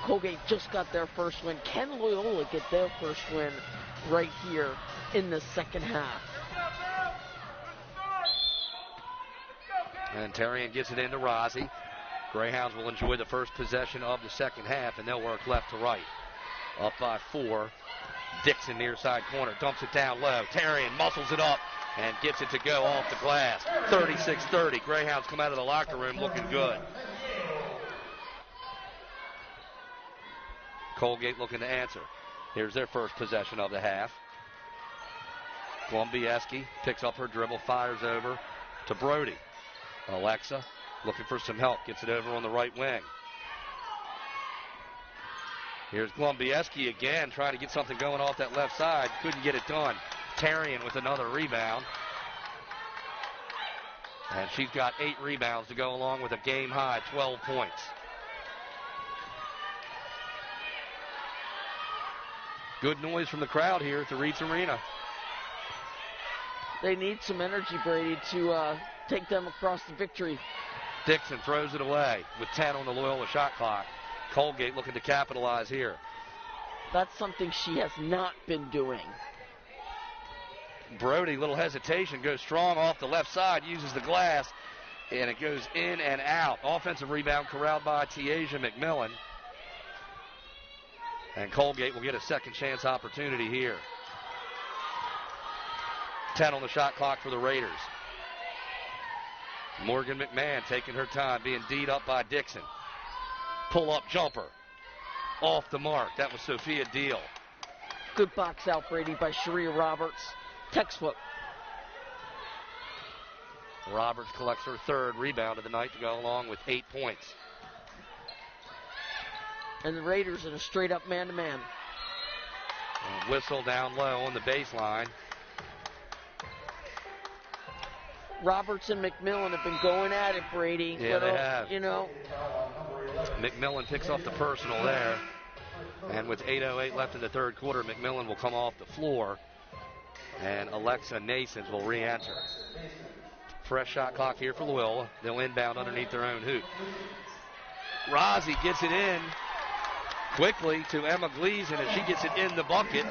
Colgate just got their first win. Can Loyola get their first win right here in the second half? And Tarian gets it into Rozzi. Greyhounds will enjoy the first possession of the second half, and they'll work left to right. Up by 4. Dixon near side corner, dumps it down low. Tarian muscles it up and gets it to go off the glass. 36-30. Greyhounds come out of the locker room looking good. Colgate looking to answer. Here's their first possession of the half. Glumbieski picks up her dribble, fires over to Brody. Alexa looking for some help, gets it over on the right wing. Here's Glumbieski again, trying to get something going off that left side. Couldn't get it done. Tarian with another rebound. And she's got 8 rebounds to go along with a game-high 12 points. Good noise from the crowd here at the Reitz Arena. They need some energy, Brady, to take them across the victory. Dixon throws it away with 10 on the Loyola shot clock. Colgate looking to capitalize here. That's something she has not been doing. Brody, little hesitation, goes strong off the left side, uses the glass, and it goes in and out. Offensive rebound corralled by Tiaja McMillan. And Colgate will get a second chance opportunity here. 10 on the shot clock for the Raiders. Morgan McMahon taking her time, being D'd up by Dixon. Pull-up jumper. Off the mark. That was Sophia Deal. Good box out, Brady, by Sharia Roberts. Textbook. Roberts collects her third rebound of the night to go along with 8 points. And the Raiders in a straight-up man-to-man. Whistle down low on the baseline. Roberts and McMillan have been going at it, Brady. Yeah, they have. You know. McMillan picks off the personal there. And with 8:08 left in the third quarter, McMillan will come off the floor. And Alexa Nasons will re-enter. Fresh shot clock here for Loyola. They'll inbound underneath their own hoop. Rozzi gets it in quickly to Emma Gleason, and she gets it in the bucket.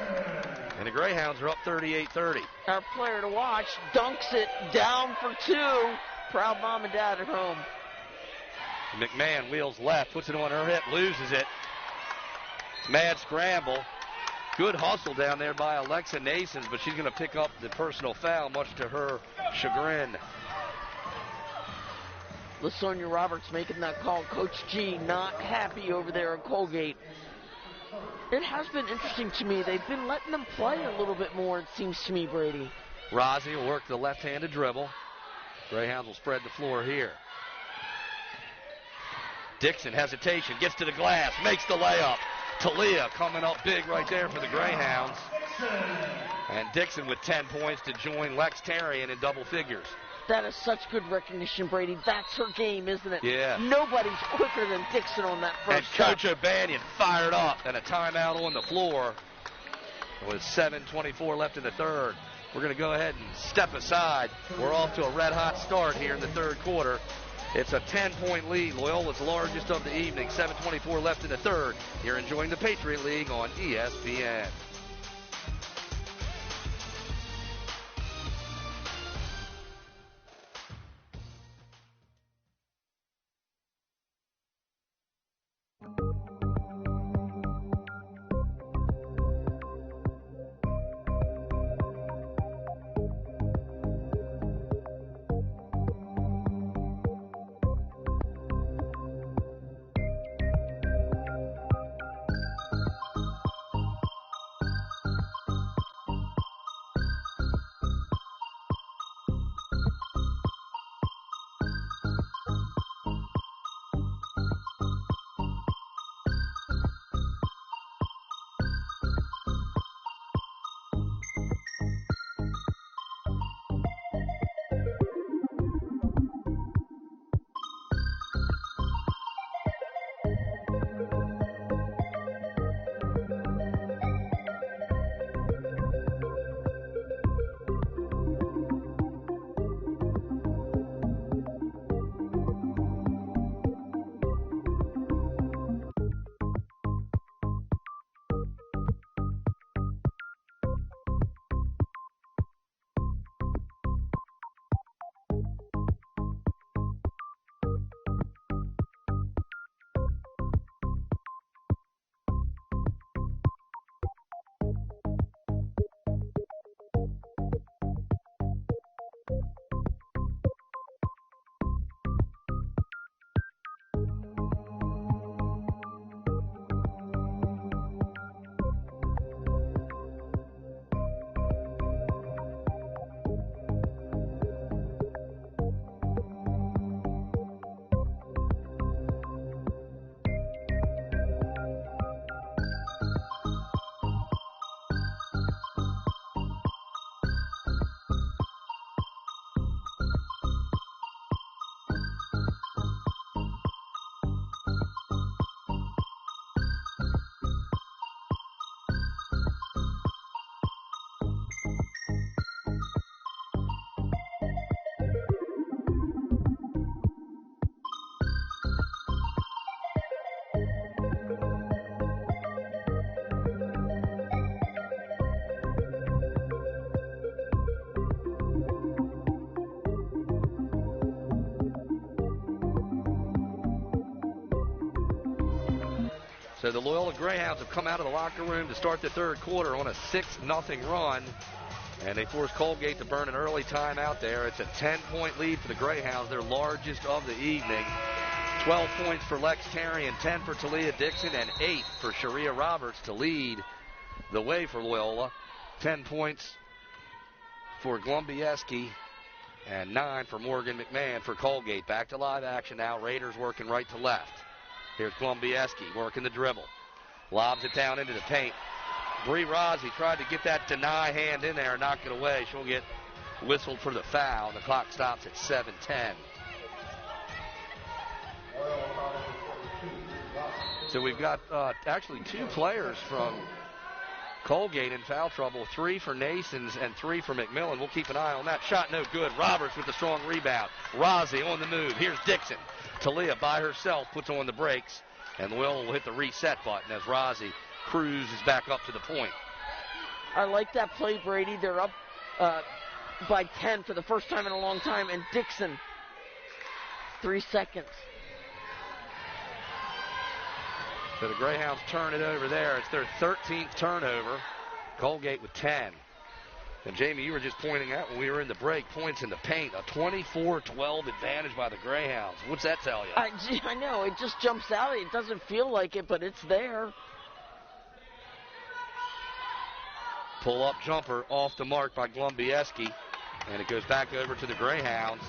And the Greyhounds are up 38-30. Our player to watch dunks it down for 2. Proud mom and dad at home. McMahon wheels left, puts it on her hip, loses it. Mad scramble. Good hustle down there by Alexa Nasons, but she's going to pick up the personal foul, much to her chagrin. LaSonia Roberts making that call. Coach G not happy over there in Colgate. It has been interesting to me. They've been letting them play a little bit more, it seems to me, Brady. Rozzi will work the left-handed dribble. Greyhounds will spread the floor here. Dixon, hesitation, gets to the glass, makes the layup. Talia coming up big right there for the Greyhounds. And Dixon with 10 points to join Lex Tarian in double figures. That is such good recognition, Brady. That's her game, isn't it? Yeah. Nobody's quicker than Dixon on that first And Coach O'Banion fired up, and a timeout on the floor with 7:24 left in the third. We're going to go ahead and step aside. We're off to a red-hot start here in the third quarter. It's a 10-point lead. Loyola's largest of the evening. 7:24 left in the third. You're enjoying the Patriot League on ESPN. So the Loyola Greyhounds have come out of the locker room to start the third quarter on a 6-0 run. And they force Colgate to burn an early timeout there. It's a 10-point lead for the Greyhounds, their largest of the evening. 12 points for Lex Terry and 10 for Talia Dixon and 8 for Sharia Roberts to lead the way for Loyola. 10 points for Glumbieski and 9 for Morgan McMahon for Colgate. Back to live action now. Raiders working right to left. Here's Glumbieski working the dribble. Lobs it down into the paint. Bree Rozzi tried to get that deny hand in there and knock it away. She'll get whistled for the foul. The clock stops at 7:10. So we've got actually 2 players from Colgate in foul trouble. 3 for Nasons and 3 for McMillan. We'll keep an eye on that. Shot no good. Roberts with the strong rebound. Rozzi on the move. Here's Dixon. Talia by herself puts on the brakes, and Loyola will hit the reset button as Rozzi cruises back up to the point. I like that play, Brady. They're up by 10 for the first time in a long time, and Dixon, 3 seconds. So the Greyhounds turn it over there. It's their 13th turnover. Colgate with 10. And Jamie, you were just pointing out when we were in the break, points in the paint, a 24-12 advantage by the Greyhounds. What's that tell you? I know, it just jumps out. It doesn't feel like it, but it's there. Pull-up jumper off the mark by Glumbieski, and it goes back over to the Greyhounds.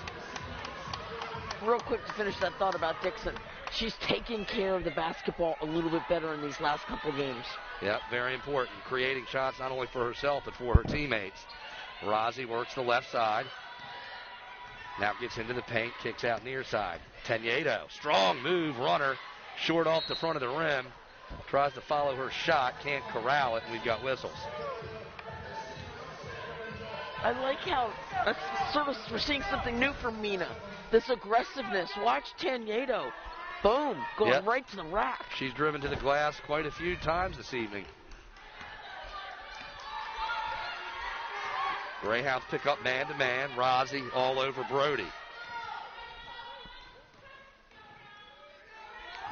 Real quick to finish that thought about Dixon. She's taking care of the basketball a little bit better in these last couple games. Yep, very important. Creating shots not only for herself, but for her teammates. Rozzi works the left side. Now gets into the paint, kicks out near side. Teniedo, strong move, runner, short off the front of the rim. Tries to follow her shot, can't corral it, and we've got whistles. I like how we're seeing something new from Mina. This aggressiveness. Watch Tanyeto. Boom. Going right to the rack. She's driven to the glass quite a few times this evening. Greyhounds pick up man-to-man. Rozzi all over Brody.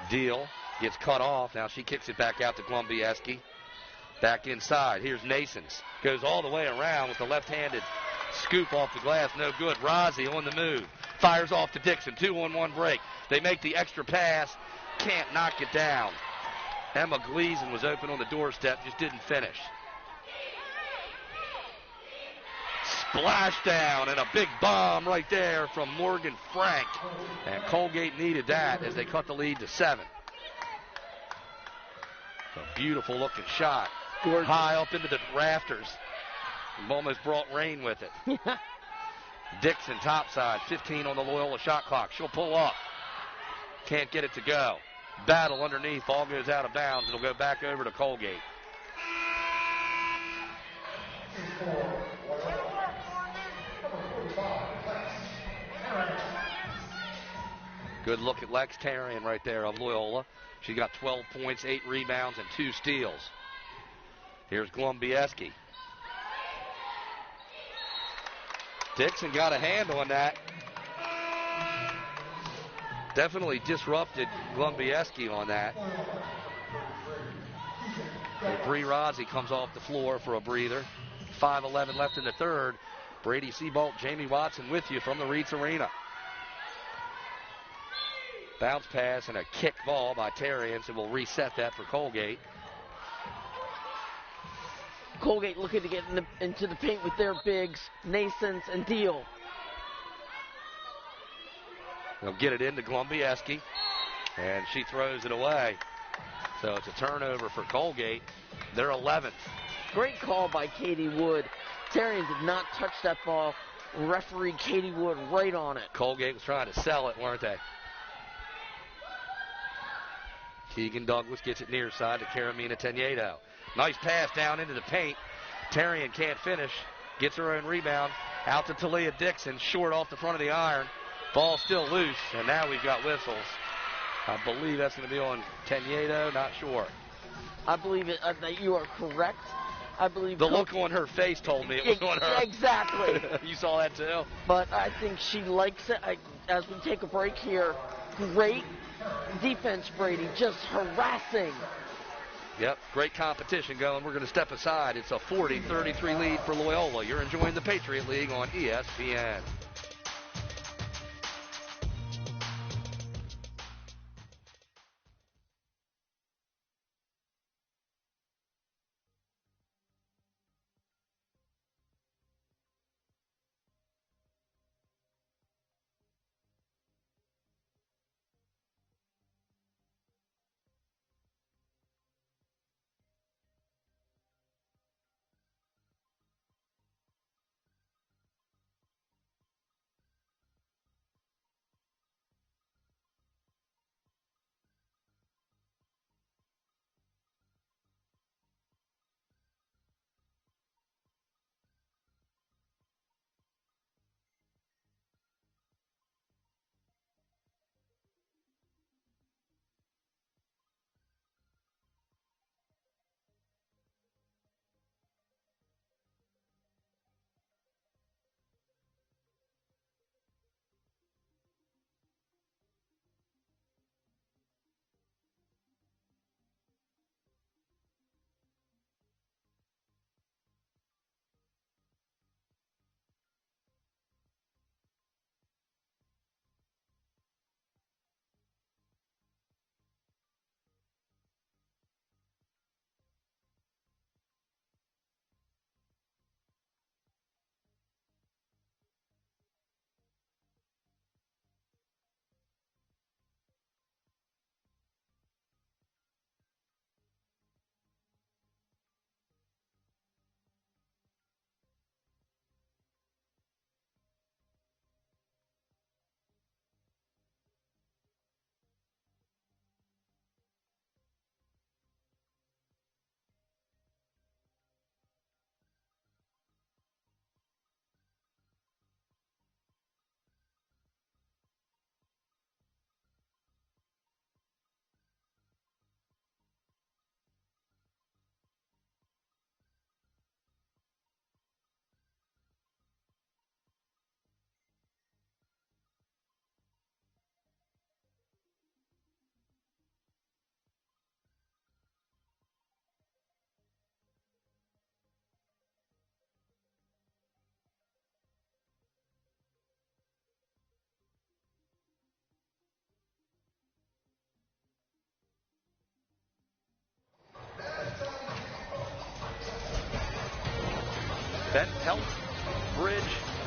Deal gets cut off. Now she kicks it back out to Glumbiewski. Back inside. Here's Nasons. Goes all the way around with the left-handed scoop off the glass. No good. Rozzi on the move. Fires off to Dixon. 2-on-1 break. They make the extra pass. Can't knock it down. Emma Gleason was open on the doorstep. Just didn't finish. Splashdown and a big bomb right there from Morgan Frank. And Colgate needed that as they cut the lead to 7. A beautiful looking shot. Gorgeous. High up into the rafters. Almost brought rain with it. Dixon topside, 15 on the Loyola shot clock. She'll pull up. Can't get it to go. Battle underneath. Ball goes out of bounds. It'll go back over to Colgate. Good look at Lex Tarian right there of Loyola. She got 12 points, 8 rebounds, and 2 steals. Here's Glumbiewski. Dixon got a hand on that. Definitely disrupted Glumbiewski on that. Bree Rozzi comes off the floor for a breather. 5:11 left in the third. Brady Seabolt, Jamie Watson with you from the Reitz Arena. Bounce pass and a kick ball by Tarian, so we'll reset that for Colgate. Colgate looking to get into the paint with their bigs, Nasons and Deal. They'll get it into Glumbiewski, and she throws it away. So it's a turnover for Colgate. They're 11th. Great call by Katie Wood. Tarian did not touch that ball. Referee Katie Wood right on it. Colgate was trying to sell it, weren't they? Keegan Douglas gets it near side to Karamina Tanyeto. Nice pass down into the paint. Tarian can't finish. Gets her own rebound. Out to Talia Dixon. Short off the front of the iron. Ball still loose. And now we've got whistles. I believe that's going to be on Tanyeto. Not sure. I believe that you are correct. I believe the look on her face told me it was on her. Exactly. You saw that too? But I think she likes it. As we take a break here, great defense, Brady, just harassing. Yep, great competition going. We're going to step aside. It's a 40-33 lead for Loyola. You're enjoying the Patriot League on ESPN.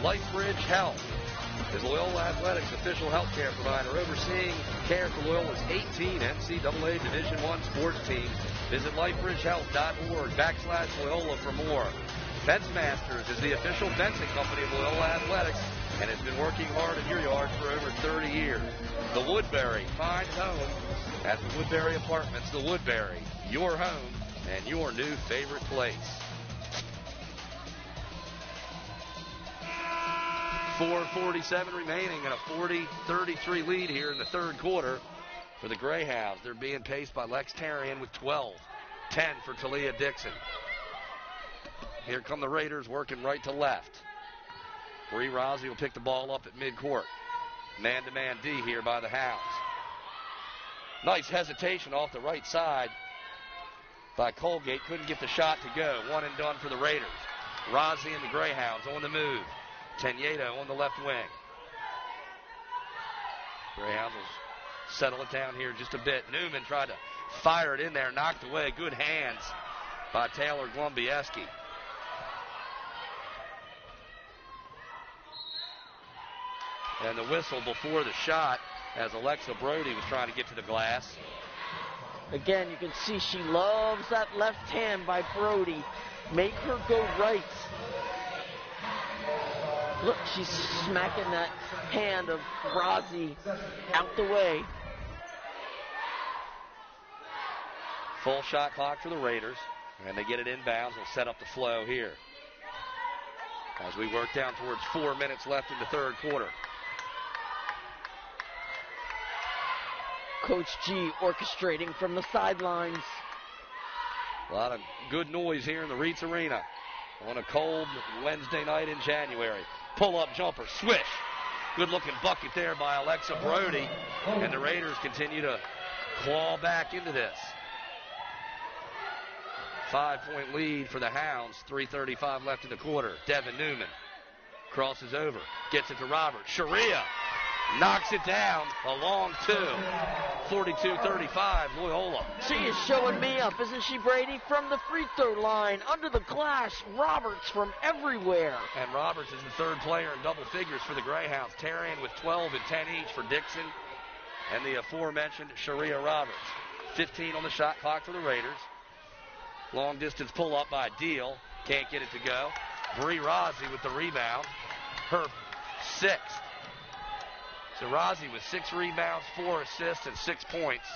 LifeBridge Health is Loyola Athletics' official health care provider, overseeing care for Loyola's 18 NCAA Division I sports teams. Visit lifebridgehealth.org/Loyola for more. Fence Masters is the official fencing company of Loyola Athletics and has been working hard in your yard for over 30 years. The Woodbury finds home at the Woodbury Apartments. The Woodbury, your home and your new favorite place. 4:47 remaining and a 40-33 lead here in the third quarter for the Greyhounds. They're being paced by Lex Tarian with 12. 10 for Talia Dixon. Here come the Raiders working right to left. Bree Rossi will pick the ball up at midcourt. Man-to-man D here by the Hounds. Nice hesitation off the right side by Colgate. Couldn't get the shot to go. One and done for the Raiders. Rossi and the Greyhounds on the move. Tenieto on the left wing. Greyhounds will settle it down here just a bit. Newman tried to fire it in there, knocked away. Good hands by Taylor Glumbieski. And the whistle before the shot as Alexa Brody was trying to get to the glass. Again, you can see she loves that left hand by Brody. Make her go right. Look, she's smacking that hand of Rossi out the way. Full shot clock for the Raiders, and they get it inbounds. They'll set up the flow here as we work down towards 4 minutes left in the third quarter. Coach G orchestrating from the sidelines. A lot of good noise here in the Reitz Arena on a cold Wednesday night in January. Pull-up jumper, swish. Good-looking bucket there by Alexa Brody, and the Raiders continue to claw back into this. 5-point lead for the Hounds. 3:35 left in the quarter. Devin Newman crosses over, gets it to Robert. Sharia knocks it down. A long two. 42-35, Loyola. She is showing me up, isn't she, Brady? From the free throw line, under the glass, Roberts from everywhere. And Roberts is the third player in double figures for the Greyhounds. Tarian with 12 and 10 each for Dixon and the aforementioned Sharia Roberts. 15 on the shot clock for the Raiders. Long distance pull up by Deal. Can't get it to go. Bree Rossi with the rebound. Her sixth. So Rossi with 6 rebounds, 4 assists, and 6 points.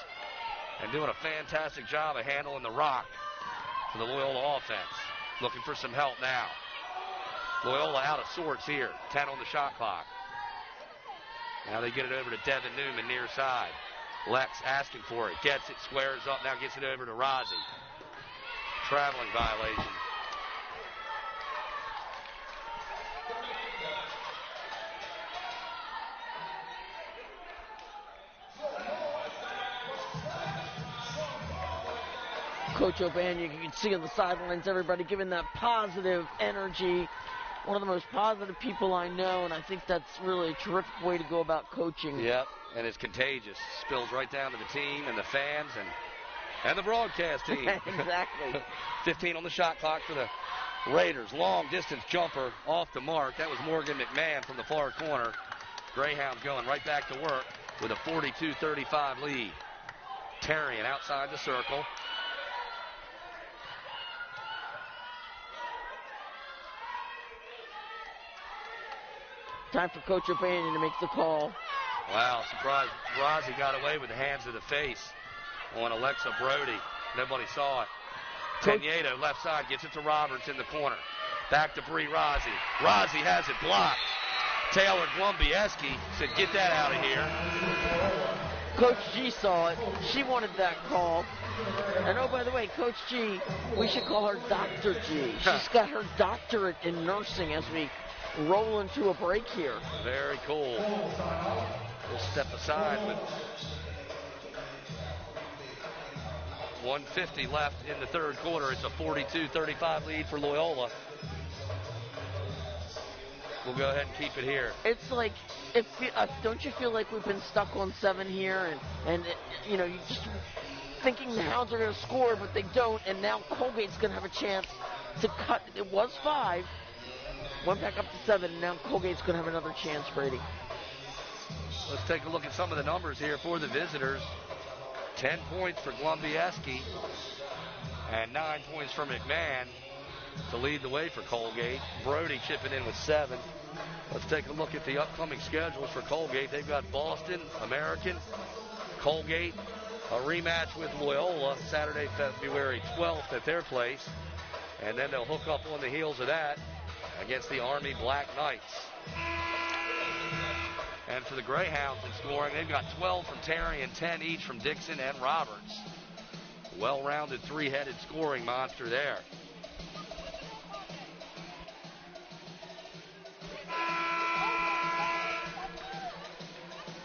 And doing a fantastic job of handling the rock for the Loyola offense. Looking for some help now. Loyola out of sorts here. 10 on the shot clock. Now they get it over to Devin Newman near side. Lex asking for it. Gets it, squares up, now gets it over to Rossi. Traveling violation. Coach O'Banion, you can see on the sidelines everybody giving that positive energy. One of the most positive people I know, and I think that's really a terrific way to go about coaching. Yep, and it's contagious. Spills right down to the team and the fans and the broadcast team. Exactly. 15 on the shot clock for the Raiders. Long distance jumper off the mark. That was Morgan McMahon from the far corner. Greyhounds going right back to work with a 42-35 lead. Tarian outside the circle. Time for Coach O'Banion to make the call. Wow, surprised Rossi got away with the hands to the face on Alexa Brody. Nobody saw it. Tenieto, left side, gets it to Roberts in the corner. Back to Bree Rossi. Rossi has it blocked. Taylor Glumbieski said, get that out of here. Coach G saw it. She wanted that call. And oh, by the way, Coach G, we should call her Dr. G. She's got her doctorate in nursing as we roll into a break here. Very cool. We'll step aside with 1:50 left in the third quarter. It's a 42-35 lead for Loyola. We'll go ahead and keep it here. It's like, don't you feel like we've been stuck on 7 here, and you know, you just thinking the Hounds are going to score, but they don't, and now Colgate's going to have a chance to cut. It was 5. Went back up to 7, and now Colgate's going to have another chance, Brady. Let's take a look at some of the numbers here for the visitors. 10 points for Glumbiewski and 9 points for McMahon to lead the way for Colgate. Brody chipping in with 7. Let's take a look at the upcoming schedules for Colgate. They've got Boston, American, Colgate, a rematch with Loyola Saturday, February 12th at their place. And then they'll hook up on the heels of that against the Army Black Knights. And for the Greyhounds in scoring, they've got 12 from Terry and 10 each from Dixon and Roberts. Well-rounded, three-headed scoring monster there.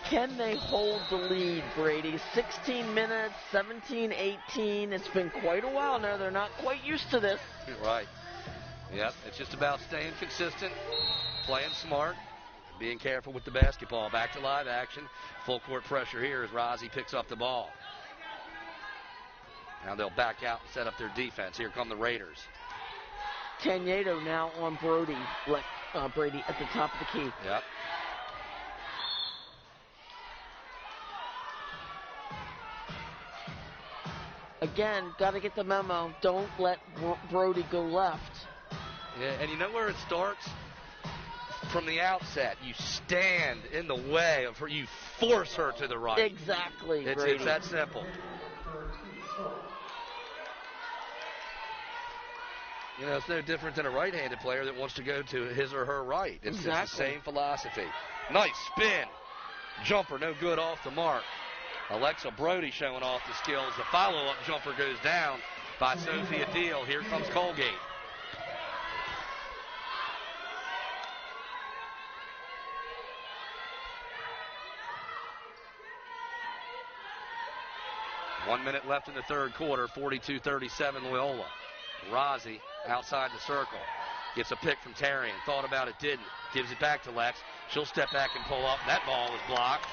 Can they hold the lead, Brady? 16 minutes, 17-18. It's been quite a while now. They're not quite used to this. Right. Yep, it's just about staying consistent, playing smart, being careful with the basketball. Back to live action. Full court pressure here as Rozzi picks up the ball. Now they'll back out and set up their defense. Here come the Raiders. Cañedo now on Brody, Brady at the top of the key. Yep. Again, got to get the memo. Don't let Brody go left. Yeah, and you know where it starts? From the outset, you stand in the way of her. You force her to the right. Exactly, Brady. It's that simple. You know, it's no different than a right-handed player that wants to go to his or her right. It's the same philosophy. Nice spin. Jumper, no good off the mark. Alexa Brody showing off the skills. The follow-up jumper goes down by Sophia Deal. Here comes Colgate. One minute left in the third quarter, 42-37 Loyola. Rozzi outside the circle. Gets a pick from Tarian. Thought about it, didn't. Gives it back to Lex. She'll step back and pull up. That ball was blocked.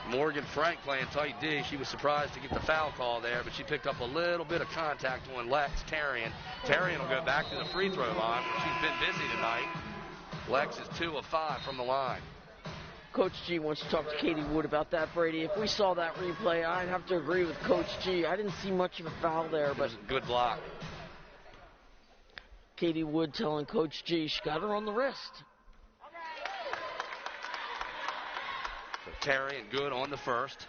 Morgan Frank playing tight D. She was surprised to get the foul call there, but she picked up a little bit of contact on Lex Tarian. Tarian will go back to the free throw line, where she's been busy tonight. Lex is 2 of 5 from the line. Coach G wants to talk to Katie Wood about that, Brady. If we saw that replay, I'd have to agree with Coach G. I didn't see much of a foul there, but good block. Katie Wood telling Coach G she got her on the wrist. So Terry and good on the first.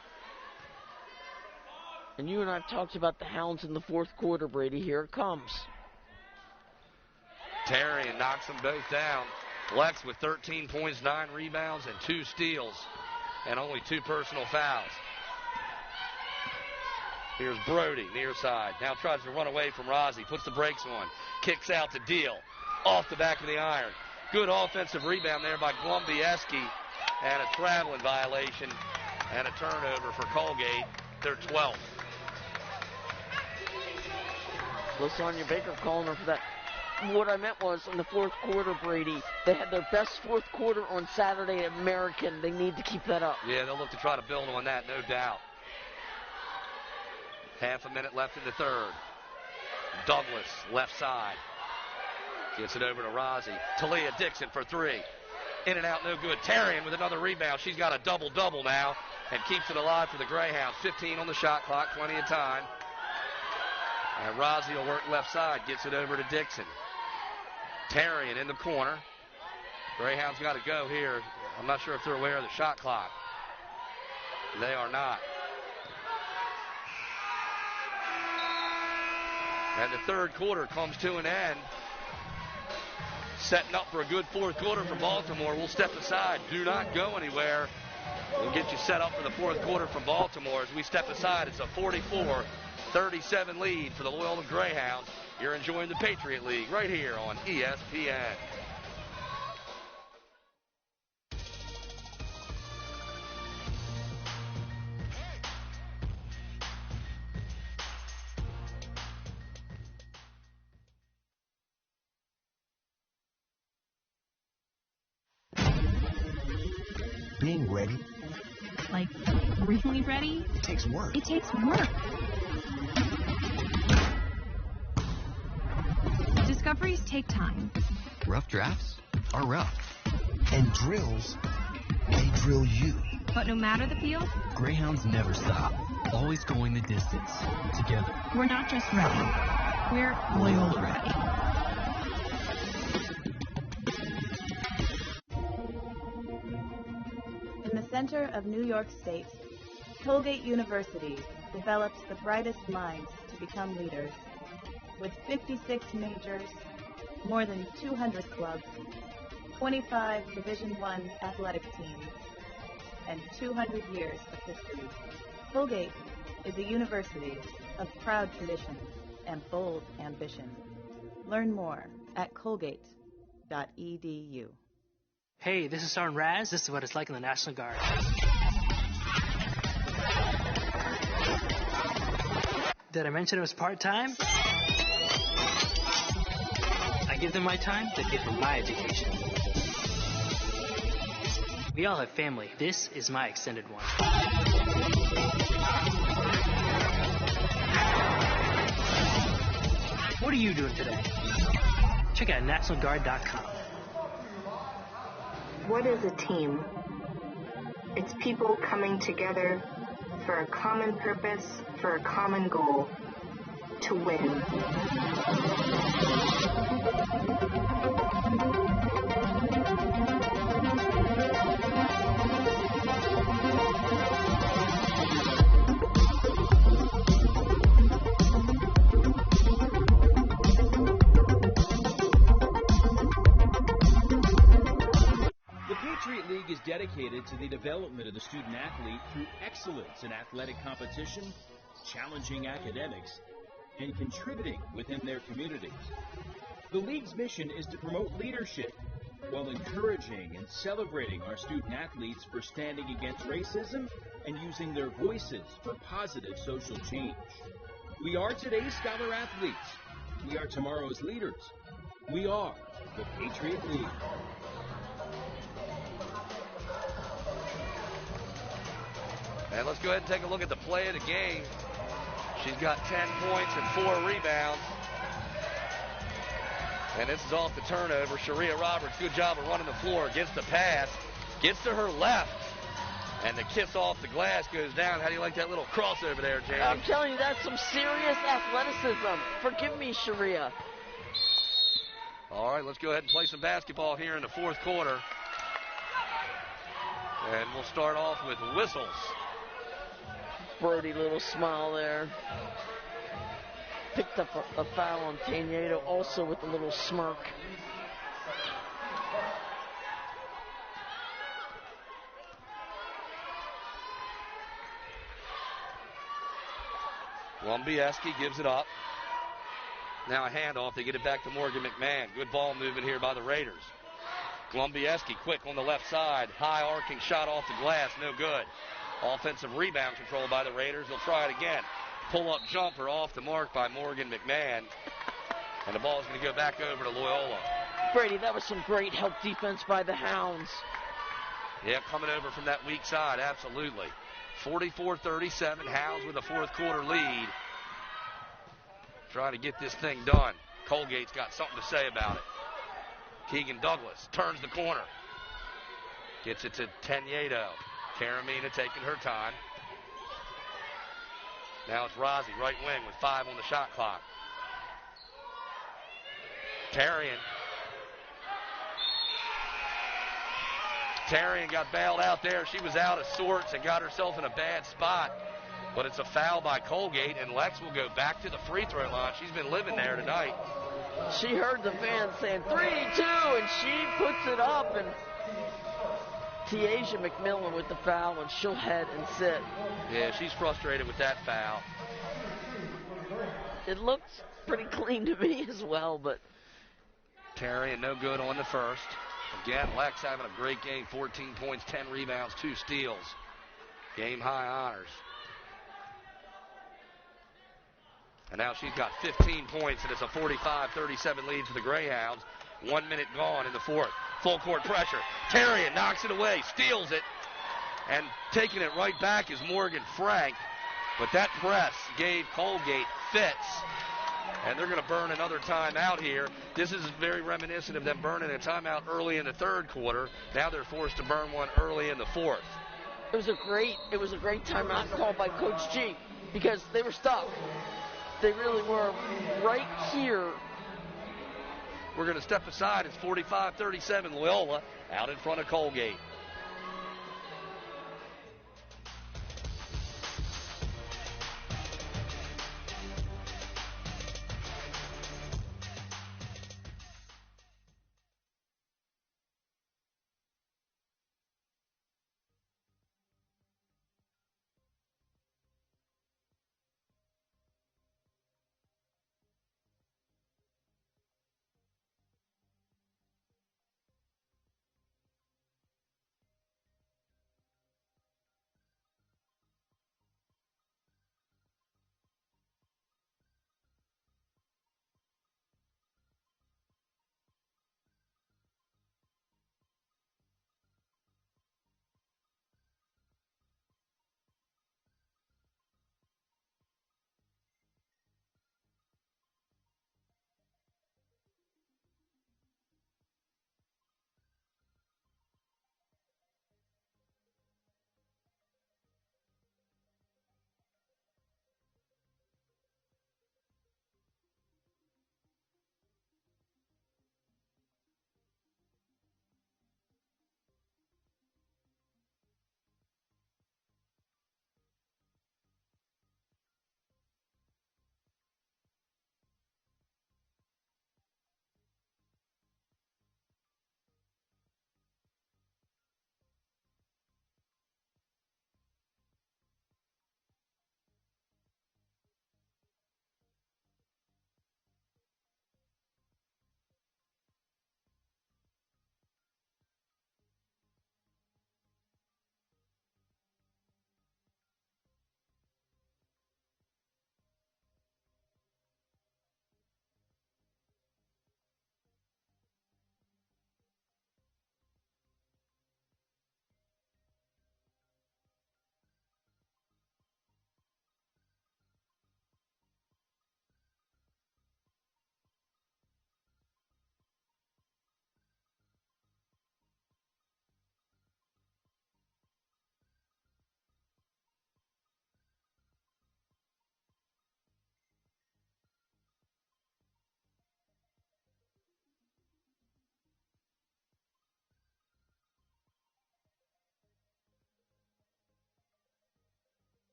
And you and I have talked about the Hounds in the fourth quarter, Brady. Here it comes. Terry and knocks them both down. Lex with 13 points, 9 rebounds, and 2 steals, and only 2 personal fouls. Here's Brody, near side. Now tries to run away from Rozzi. Puts the brakes on. Kicks out to Deal. Off the back of the iron. Good offensive rebound there by Glumbiewski. And a traveling violation and a turnover for Colgate. They're 12th. LaSonia Baker calling her for that. What I meant was, in the fourth quarter, Brady, they had their best fourth quarter on Saturday at American. They need to keep that up. Yeah, they'll look to try to build on that, no doubt. Half a minute left in the third. Douglas, left side. Gets it over to Rozzi. Talia Dixon for 3. In and out, no good. Tarian with another rebound. She's got a double-double now and keeps it alive for the Greyhounds. 15 on the shot clock, plenty of time. And Rozzi will work left side. Gets it over to Dixon. Tarian in the corner. Greyhounds got to go here. I'm not sure if they're aware of the shot clock. They are not. And the third quarter comes to an end. Setting up for a good fourth quarter for Baltimore. We'll step aside. Do not go anywhere. We'll get you set up for the fourth quarter from Baltimore. As we step aside, it's a 44-37 lead for the Loyola Greyhounds. You're enjoying the Patriot League right here on ESPN. Being ready. Like, really ready? It takes work. It takes work. Discover Recoveries take time. Rough drafts are rough. And drills, they drill you. But no matter the field, Greyhounds never stop. Always going the distance. Together. we're not just ready. We're Loyola ready. In the center of New York State, Colgate University develops the brightest minds to become leaders. With 56 majors, more than 200 clubs, 25 Division I athletic teams, and 200 years of history, Colgate is a university of proud tradition and bold ambition. Learn more at colgate.edu. Hey, this is Sergeant Raz. This is what it's like in the National Guard. Did I mention it was part-time? I give them my time, they give them my education. We all have family. This is my extended one. What are you doing today? Check out NationalGuard.com. What is a team? It's people coming together for a common purpose, for a common goal, to win. The Patriot League is dedicated to the development of the student athlete through excellence in athletic competition, challenging academics, and contributing within their communities. The League's mission is to promote leadership while encouraging and celebrating our student athletes for standing against racism and using their voices for positive social change. We are today's scholar athletes. We are tomorrow's leaders. We are the Patriot League. And let's go ahead and take a look at the play of the game. She's got 10 points and 4 rebounds. And this is off the turnover. Sharia Roberts, good job of running the floor. Gets the pass. Gets to her left. And the kiss off the glass goes down. How do you like that little crossover there, Jamie? I'm telling you, that's some serious athleticism. Forgive me, Sharia. All right, let's go ahead and play some basketball here in the fourth quarter. And we'll start off with whistles. Brody, little smile there. Picked up a foul on Tanieto, also with a little smirk. Lumbieski gives it up. Now a handoff. They get it back to Morgan McMahon. Good ball movement here by the Raiders. Lumbieski quick on the left side. High arcing shot off the glass. No good. Offensive rebound control by the Raiders. They'll try it again. Pull-up jumper off the mark by Morgan McMahon. And the ball is going to go back over to Loyola. Brady, that was some great help defense by the Hounds. Yeah, coming over from that weak side, absolutely. 44-37, Hounds with a fourth quarter lead. Trying to get this thing done. Colgate's got something to say about it. Keegan Douglas turns the corner. Gets it to Tanieto. Karamina taking her time. Now it's Rozzi, right wing, with 5 on the shot clock. Tarian got bailed out there. She was out of sorts and got herself in a bad spot. But it's a foul by Colgate, and Lex will go back to the free throw line. She's been living there tonight. She heard the fans saying 3-2, and she puts it up. And Tiaja McMillan with the foul, and she'll head and sit. Yeah, she's frustrated with that foul. It looks pretty clean to me as well, but Terry, no good on the first. Again, Lex having a great game. 14 points, 10 rebounds, 2 steals. Game high honors. And now she's got 15 points, and it's a 45-37 lead for the Greyhounds. 1 minute gone in the fourth. Full court pressure. Tarian knocks it away, steals it, and taking it right back is Morgan Frank. But that press gave Colgate fits, And they're going to burn another timeout here. This is very reminiscent of them burning a timeout early in the third quarter. Now they're forced to burn one early in the fourth. It was a great timeout called by Coach G because they were stuck. They really were right here. We're going to step aside. It's 45-37 Loyola out in front of Colgate.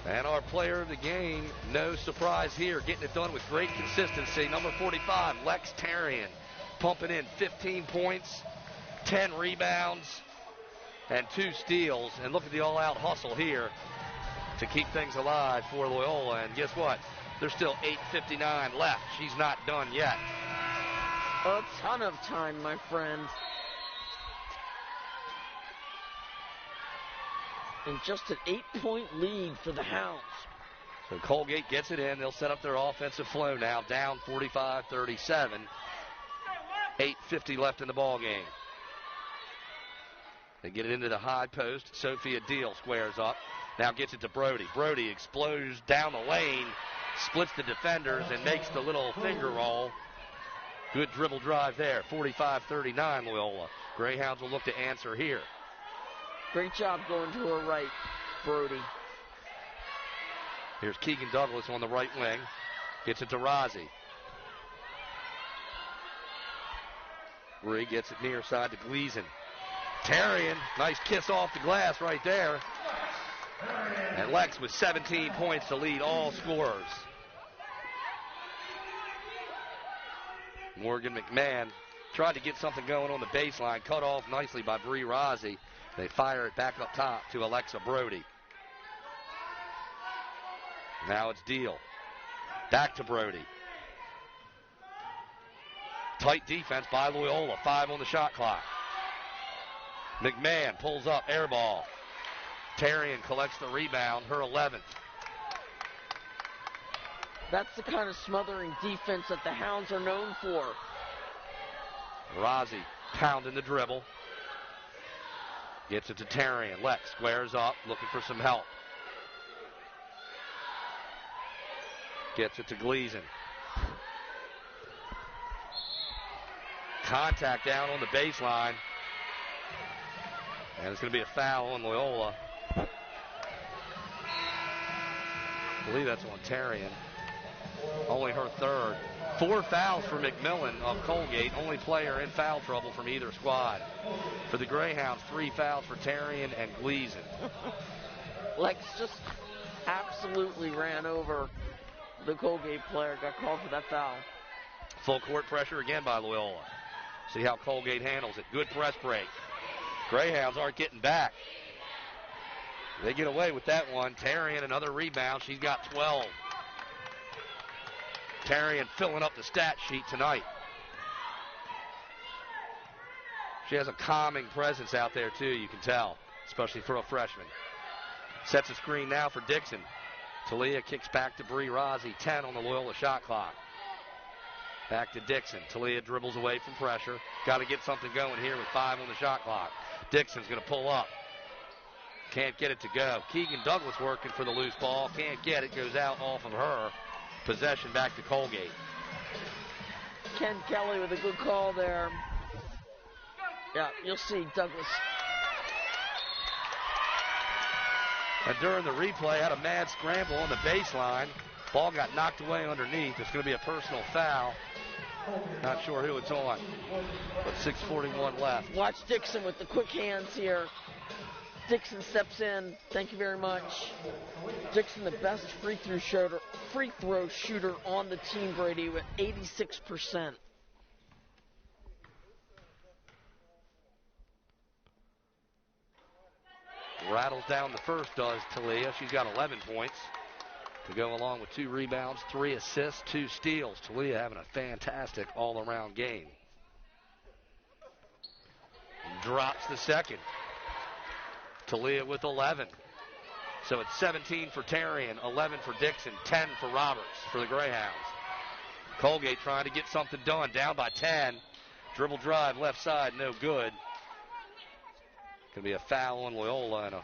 And our player of the game, no surprise here, getting it done with great consistency. Number 45, Lex Tarian, pumping in 15 points, 10 rebounds, and 2 steals. And look at the all-out hustle here to keep things alive for Loyola. And guess what? There's still 8:59 left. She's not done yet. A ton of time, my friend. And just an 8-point lead for the Hounds. So Colgate gets it in. They'll set up their offensive flow now, down 45-37. 8:50 left in the ball game. They get it into the high post. Sophia Deal squares up. Now gets it to Brody. Brody explodes down the lane, splits the defenders, and makes the little finger roll. Good dribble drive there. 45-39 Loyola. Greyhounds will look to answer here. Great job going to her right, Brody. Here's Keegan Douglas on the right wing. Gets it to Rozzi. Bree gets it near side to Gleason. Tarian, nice kiss off the glass right there. And Lex with 17 points to lead all scorers. Morgan McMahon tried to get something going on the baseline, cut off nicely by Bree Rozzi. They fire it back up top to Alexa Brody. Now it's Deal. Back to Brody. Tight defense by Loyola. 5 on the shot clock. McMahon pulls up, air ball. Tarian collects the rebound, her 11th. That's the kind of smothering defense that the Hounds are known for. Rozzi pounding the dribble. Gets it to Tarian. Lex squares up, looking for some help. Gets it to Gleason. Contact down on the baseline. And it's going to be a foul on Loyola. I believe that's on Tarian. Only her third. 4 fouls for McMillan of Colgate. Only player in foul trouble from either squad. For the Greyhounds, 3 fouls for Tarian and Gleason. Lex just absolutely ran over the Colgate player. Got called for that foul. Full court pressure again by Loyola. See how Colgate handles it. Good press break. Greyhounds aren't getting back. They get away with that one. Tarian, another rebound. She's got 12. Tarian filling up the stat sheet tonight. She has a calming presence out there, too, you can tell, especially for a freshman. Sets a screen now for Dixon. Talia kicks back to Bree Rozzi. 10 on the Loyola shot clock. Back to Dixon. Talia dribbles away from pressure. Got to get something going here with 5 on the shot clock. Dixon's going to pull up. Can't get it to go. Keegan Douglas working for the loose ball. Can't get it. Goes out off of her. Possession back to Colgate. Ken Kelly with a good call there. Yeah, you'll see Douglas. And during the replay, had a mad scramble on the baseline. Ball got knocked away underneath. It's going to be a personal foul. Not sure who it's on, but 6:41 left. Watch Dixon with the quick hands here. Dixon steps in. Thank you very much. Dixon, the best free throw shooter on the team, Brady, with 86%. Rattles down the first, does Talia. She's got 11 points to go along with 2 rebounds, 3 assists, 2 steals. Talia having a fantastic all-around game. Drops the second. Talia with 11. So it's 17 for Tarian, 11 for Dixon, 10 for Roberts for the Greyhounds. Colgate trying to get something done, down by 10. Dribble drive, left side, no good. Going to be a foul on Loyola and a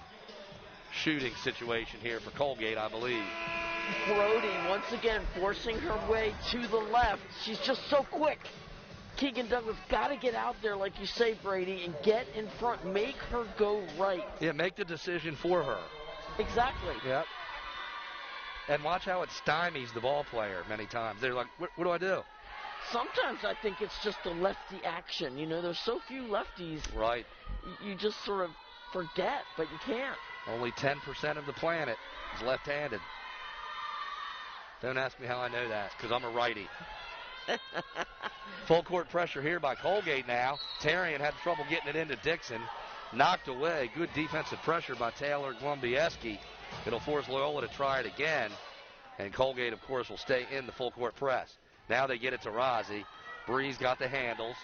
shooting situation here for Colgate, I believe. Brody once again forcing her way to the left. She's just so quick. Keegan Douglas got to get out there, like you say, Brady, and get in front. Make her go right. Yeah, make the decision for her. Exactly. Yep. And watch how it stymies the ball player many times. They're like, what do I do? Sometimes I think it's just the lefty action. You know, there's so few lefties. Right. You just sort of forget, but you can't. Only 10% of the planet is left-handed. Don't ask me how I know that, because I'm a righty. Full court pressure here by Colgate now. Tarian had trouble getting it into Dixon. Knocked away. Good defensive pressure by Taylor Glumbiewski. It'll force Loyola to try it again. And Colgate, of course, will stay in the full court press. Now they get it to Rozzi. Bree's got the handles.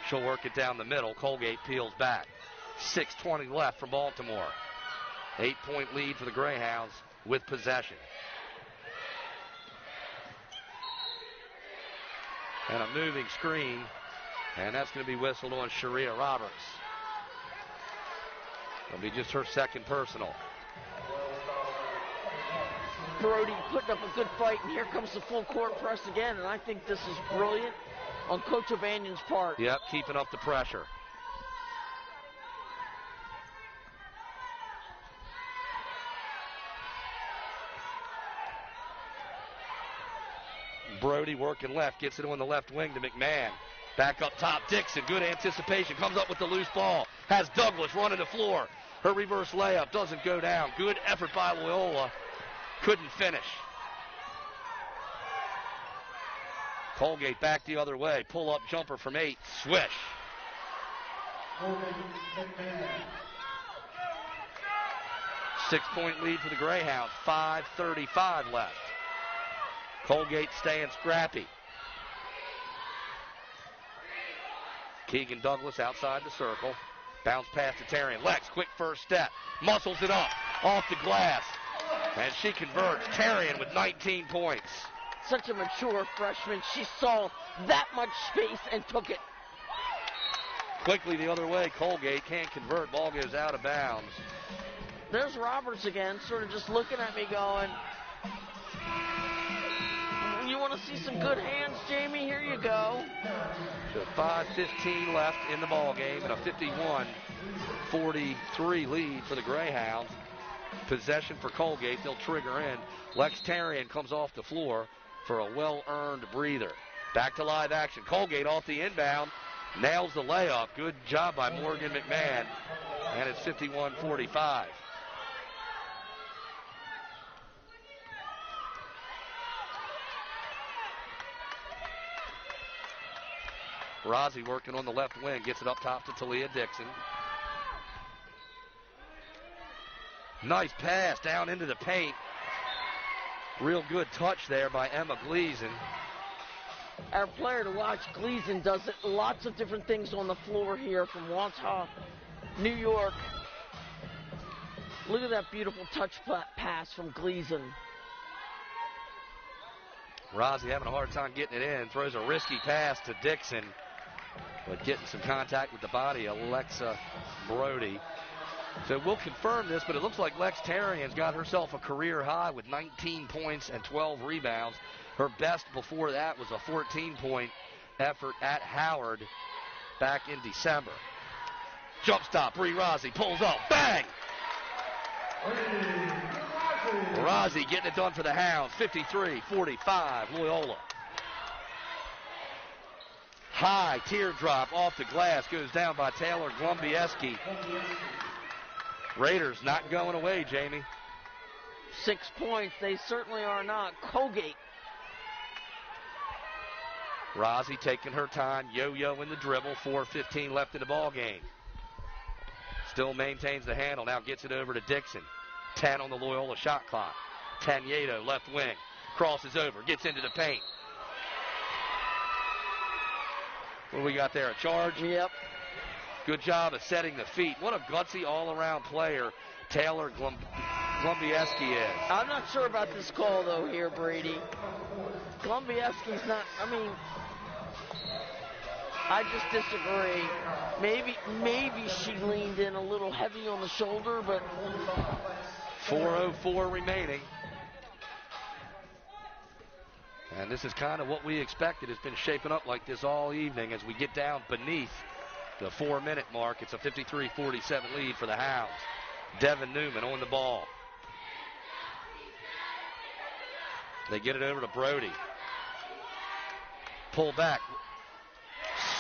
She'll work it down the middle. Colgate peels back. 6:20 left for Baltimore. 8-point lead for the Greyhounds with possession. And a moving screen. And that's going to be whistled on Sharia Roberts. It'll be just her second personal. Brody putting up a good fight, and here comes the full court press again, and I think this is brilliant on Coach O'Banion's part. Yep, keeping up the pressure. Brody working left, gets it on the left wing to McMahon. Back up top, Dixon, good anticipation, comes up with the loose ball. Has Douglas running the floor. Her reverse layup doesn't go down. Good effort by Loyola. Couldn't finish. Colgate back the other way. Pull-up jumper from 8. Swish. Six-point lead for the Greyhounds. 5:35 left. Colgate staying scrappy. Keegan Douglas outside the circle. Bounce pass to Tarian. Lex, quick first step. Muscles it up. Off the glass. And she converts. Tarian with 19 points. such a mature freshman. She saw that much space and took it. Quickly the other way, Colgate can't convert. Ball goes out of bounds. There's Roberts again, sort of just looking at me going, you want to see some good hands, Jamie? Here you go. So 5:15 left in the ball game and a 51-43 lead for the Greyhounds. Possession for Colgate. They'll trigger in. Lex Tarian comes off the floor for a well-earned breather. Back to live action. Colgate off the inbound. Nails the layup. Good job by Morgan McMahon. And it's 51-45. Rozzi working on the left wing. Gets it up top to Talia Dixon. Nice pass down into the paint. Real good touch there by Emma Gleason. Our player to watch, Gleason, does lots of different things on the floor here from Wantagh, New York. Look at that beautiful touch pass from Gleason. Rozzi having a hard time getting it in. Throws a risky pass to Dixon, but getting some contact with the body, Alexa Brody. So we'll confirm this, but it looks like Lex Tarian's got herself a career high with 19 points and 12 rebounds. Her best before that was a 14-point effort at Howard back in December. Jump stop, Bree Rozzi pulls up, bang! Rozzi getting it done for the Hounds, 53-45, Loyola. High teardrop off the glass goes down by Taylor Glumbieski. Raiders not going away, Jamie. 6 points, they certainly are not. Colgate. Rozzi taking her time, yo-yo in the dribble, 4:15 left in the ball game. Still maintains the handle, now gets it over to Dixon. 10 on the Loyola shot clock. Tanyeto, left wing, crosses over, gets into the paint. What do we got there, a charge? Yep. Good job of setting the feet. What a gutsy all-around player Taylor Glumbieski is. I'm not sure about this call, though, here, Brady. Glumbieski's not, I just disagree. Maybe she leaned in a little heavy on the shoulder, but 4:04 remaining. And this is kind of what we expected. It's been shaping up like this all evening as we get down beneath the 4-minute mark. It's a 53-47 lead for the Hounds. Devin Newman on the ball. They get it over to Brody. Pull back.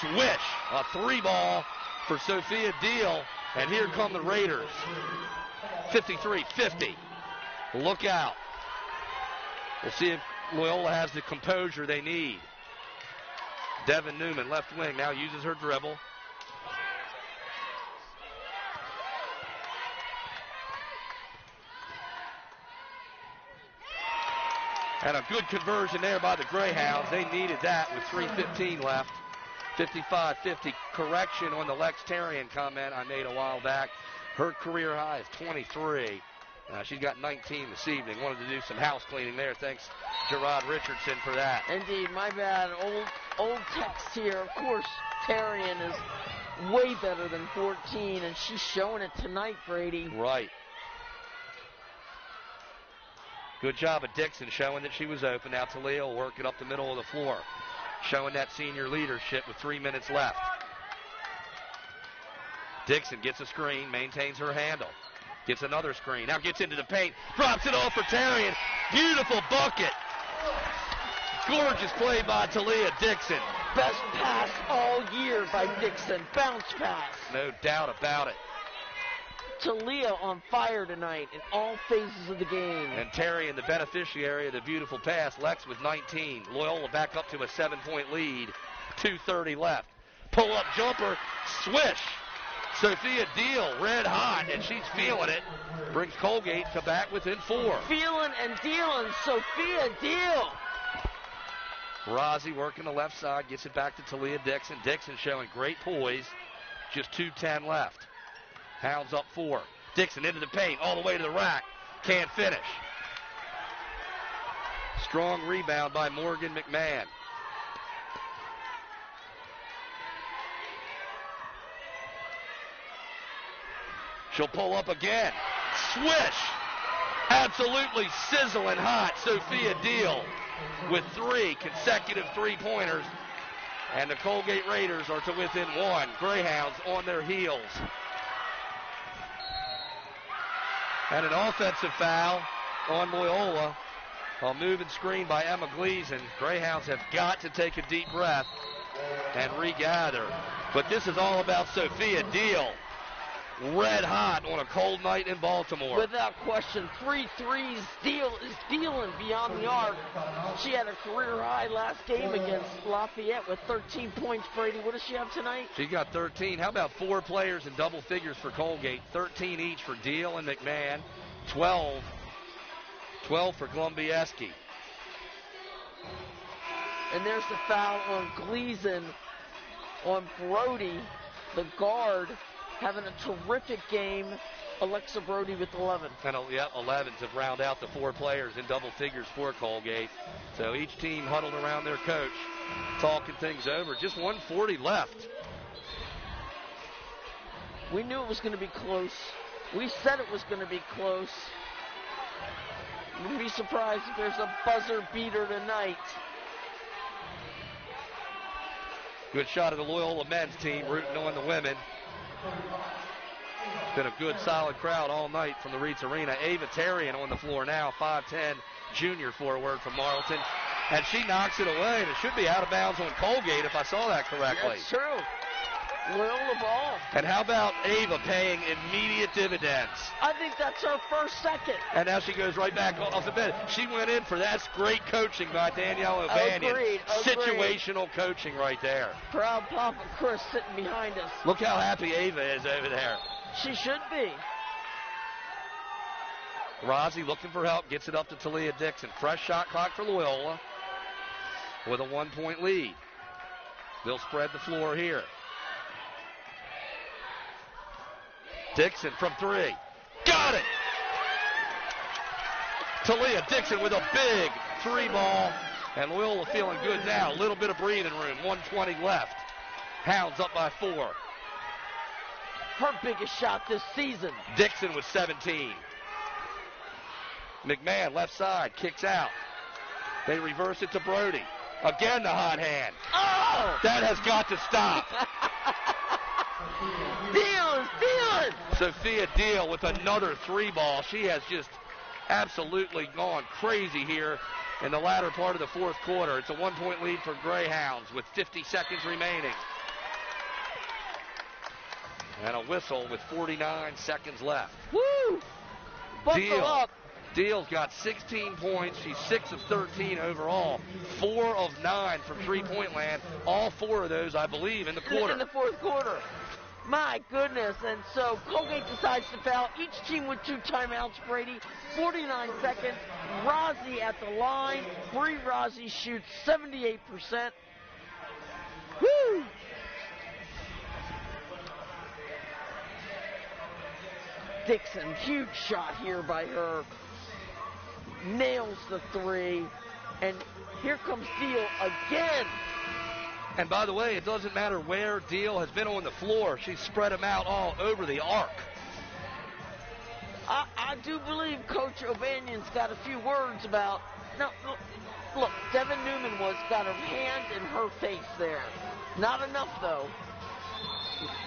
Swish. A 3-ball for Sophia Deal. And here come the Raiders. 53-50. Look out. We'll see if Loyola has the composure they need. Devin Newman, left wing, now uses her dribble. And a good conversion there by the Greyhounds. They needed that with 3:15 left. 55-50. Correction on the Lex Tarian comment I made a while back. Her career high is 23. She's got 19 this evening. Wanted to do some house cleaning there. Thanks, Gerard Richardson, for that. Indeed, my bad. Old text here. Of course, Tarian is way better than 14, and she's showing it tonight, Brady. Right. Good job of Dixon showing that she was open. Now Talia will work it up the middle of the floor, showing that senior leadership with 3 minutes left. Dixon gets a screen, maintains her handle. Gets another screen. Now gets into the paint. Drops it off for Tarian. Beautiful bucket. Gorgeous play by Talia Dixon. Best pass all year by Dixon. Bounce pass. No doubt about it. Talia on fire tonight in all phases of the game. And Tarian, the beneficiary of the beautiful pass. Lex with 19. Loyola back up to a 7-point lead. 2:30 left. Pull-up jumper. Swish. Sophia Deal, red hot, and she's feeling it. Brings Colgate to back within 4. Feeling and dealing, Sophia Deal. Rozzi working the left side, gets it back to Talia Dixon. Dixon showing great poise. Just 2:10 left. Hounds up 4. Dixon into the paint, all the way to the rack. Can't finish. Strong rebound by Morgan McMahon. She'll pull up again. Swish! Absolutely sizzling hot. Sophia Deal with 3 consecutive three-pointers. And the Colgate Raiders are to within 1. Greyhounds on their heels. And an offensive foul on Loyola. A move and screen by Emma Gleason. Greyhounds have got to take a deep breath and regather. But this is all about Sophia Deal. Red hot on a cold night in Baltimore. Without question, 3 threes. Deal is dealing beyond the arc. She had a career high last game against Lafayette with 13 points. Brady, what does she have tonight? She got 13. How about 4 players in double figures for Colgate? 13 each for Deal and McMahon. 12 for Glumbiewski. And there's the foul on Gleason on Brody, the guard, having a terrific game. Alexa Brody with 11. And 11 to round out the 4 players in double figures for Colgate. So each team huddled around their coach, talking things over. Just 1:40 left. We knew it was going to be close. We said it was going to be close. Wouldn't be surprised if there's a buzzer beater tonight. Good shot of the Loyola men's team rooting on the women. It's been a good, solid crowd all night from the Reitz Arena. Ava Tarian on the floor now, 5'10", junior forward from Marlton. And she knocks it away, and it should be out of bounds on Colgate if I saw that correctly. That's true. Loyola ball. And how about Ava paying immediate dividends? I think that's her first second. And now she goes right back off the bench. She went in for that. That's great coaching by Danielle O'Banion. Agreed. Situational coaching right there. Proud Papa Chris sitting behind us. Look how happy Ava is over there. She should be. Rozzi looking for help, gets it up to Talia Dixon. Fresh shot clock for Loyola with a 1-point lead. They'll spread the floor here. Dixon from 3. Got it! Talia Dixon with a big 3-ball. And Loyola feeling good now. A little bit of breathing room. 1:20 left. Hounds up by 4. Her biggest shot this season. Dixon with 17. McMahon left side. Kicks out. They reverse it to Brody. Again the hot hand. Oh! That has got to stop. Deal. Sophia Deal with another 3-ball. She has just absolutely gone crazy here in the latter part of the 4th quarter. It's a 1-point lead for Greyhounds with 50 seconds remaining. And a whistle with 49 seconds left. Woo! Buckle up. Deal's got 16 points. She's 6 of 13 overall. 4 of 9 from three-point land. All 4 of those, I believe, in the quarter. In the 4th quarter. My goodness. And so Colgate decides to foul. Each team with 2 timeouts, Brady. 49 seconds. Rozzi at the line. Bree Rozzi shoots 78%. Woo! Dixon, huge shot here by her. Nails the 3. And here comes Deal again. And by the way, it doesn't matter where Deal has been on the floor. She's spread them out all over the arc. I do believe Coach O'Banion's got a few words about... No, look, Devin Newman got her hand in her face there. Not enough, though.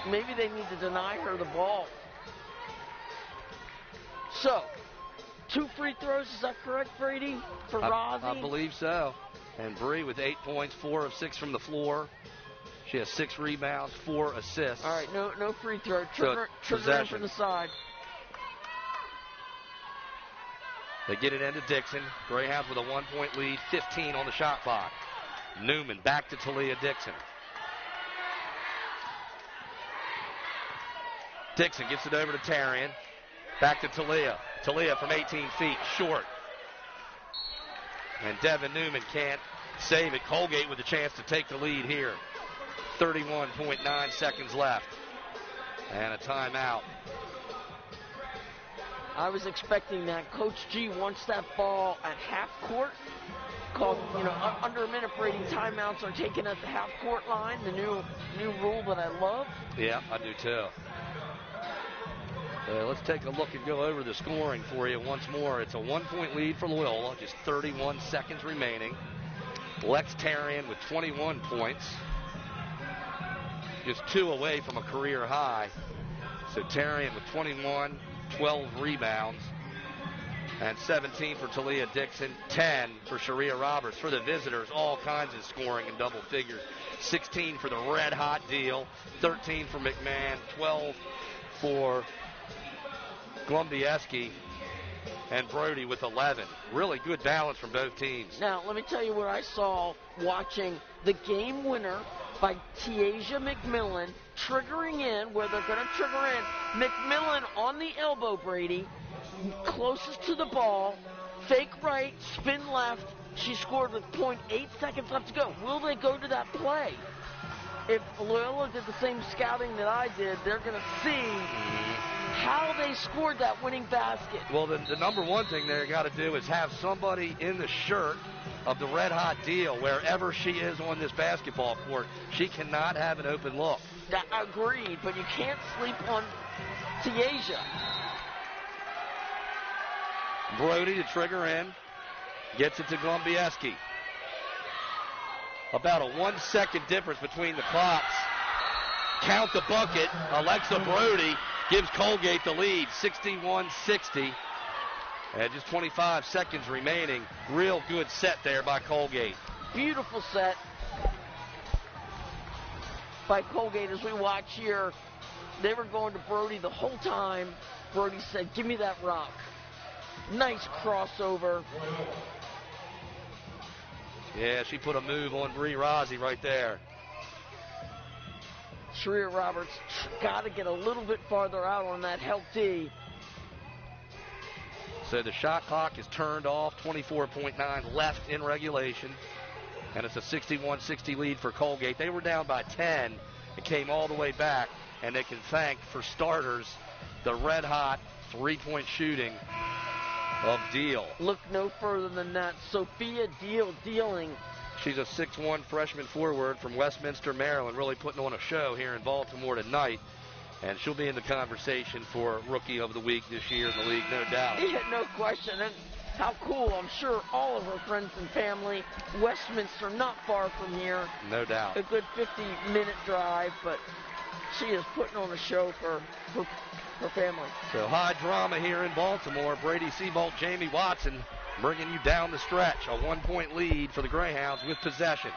Maybe they need to deny her the ball. So, 2 free throws, is that correct, Brady, for Rozzi? I believe so. And Bree with 8 points, 4 of 6 from the floor. She has 6 rebounds, 4 assists. All right, no free throw. Trigger in from the side. They get it into Dixon. Greyhounds with a 1-point lead, 15 on the shot clock. Newman back to Talia Dixon. Dixon gets it over to Tarian. Back to Talia. Talia from 18 feet, short. And Devin Newman can't save it. Colgate with a chance to take the lead here. 31.9 seconds left. And a timeout. I was expecting that. Coach G wants that ball at half court. called, under a minute, Brady. Timeouts are taken at the half-court line, the new rule that I love. Yeah, I do too. Let's take a look and go over the scoring for you once more. It's a 1-point lead for Loyola, just 31 seconds remaining. Lex Tarian with 21 points, just 2 away from a career high. So Tarian with 21, 12 rebounds, and 17 for Talia Dixon, 10 for Sharia Roberts. For the visitors, all kinds of scoring in double figures. 16 for the Red Hot Deal, 13 for McMahon, 12 for Glumbieski, and Brody with 11. Really good balance from both teams. Now, let me tell you what I saw watching the game winner by Tiaja McMillan, triggering in where they're going to trigger in. McMillan on the elbow, Brady, closest to the ball, fake right, spin left. She scored with 0.8 seconds left to go. Will they go to that play? If Loyola did the same scouting that I did, they're going to see how they scored that winning basket. Well, the number one thing they got to do is have somebody in the shirt of the Red Hot Deal wherever she is on this basketball court. She cannot have an open look. Agreed, but you can't sleep on Tiaja. Brody to trigger in, gets it to Glumbieski. About a 1 second difference between the clocks. Count the bucket. Alexa Brody gives Colgate the lead, 61-60. And just 25 seconds remaining. Real good set there by Colgate. Beautiful set by Colgate as we watch here. They were going to Brody the whole time. Brody said, give me that rock. Nice crossover. Yeah, she put a move on Bree Rozzi right there. Sharia Roberts got to get a little bit farther out on that help D. So the shot clock is turned off, 24.9 left in regulation. And it's a 61-60 lead for Colgate. They were down by 10 and came all the way back. And they can thank, for starters, the red-hot three-point shooting of Deal. Look no further than that. Sophia Deal dealing. She's a 6'1 freshman forward from Westminster, Maryland, really putting on a show here in Baltimore tonight. And she'll be in the conversation for Rookie of the Week this year in the league, no doubt. Yeah, no question. And how cool. I'm sure all of her friends and family. Westminster, not far from here. No doubt. A good 50-minute drive, but she is putting on a show for her family. So high drama here in Baltimore. Brady Seabolt, Jamie Watson bringing you down the stretch. A 1-point lead for the Greyhounds with possession.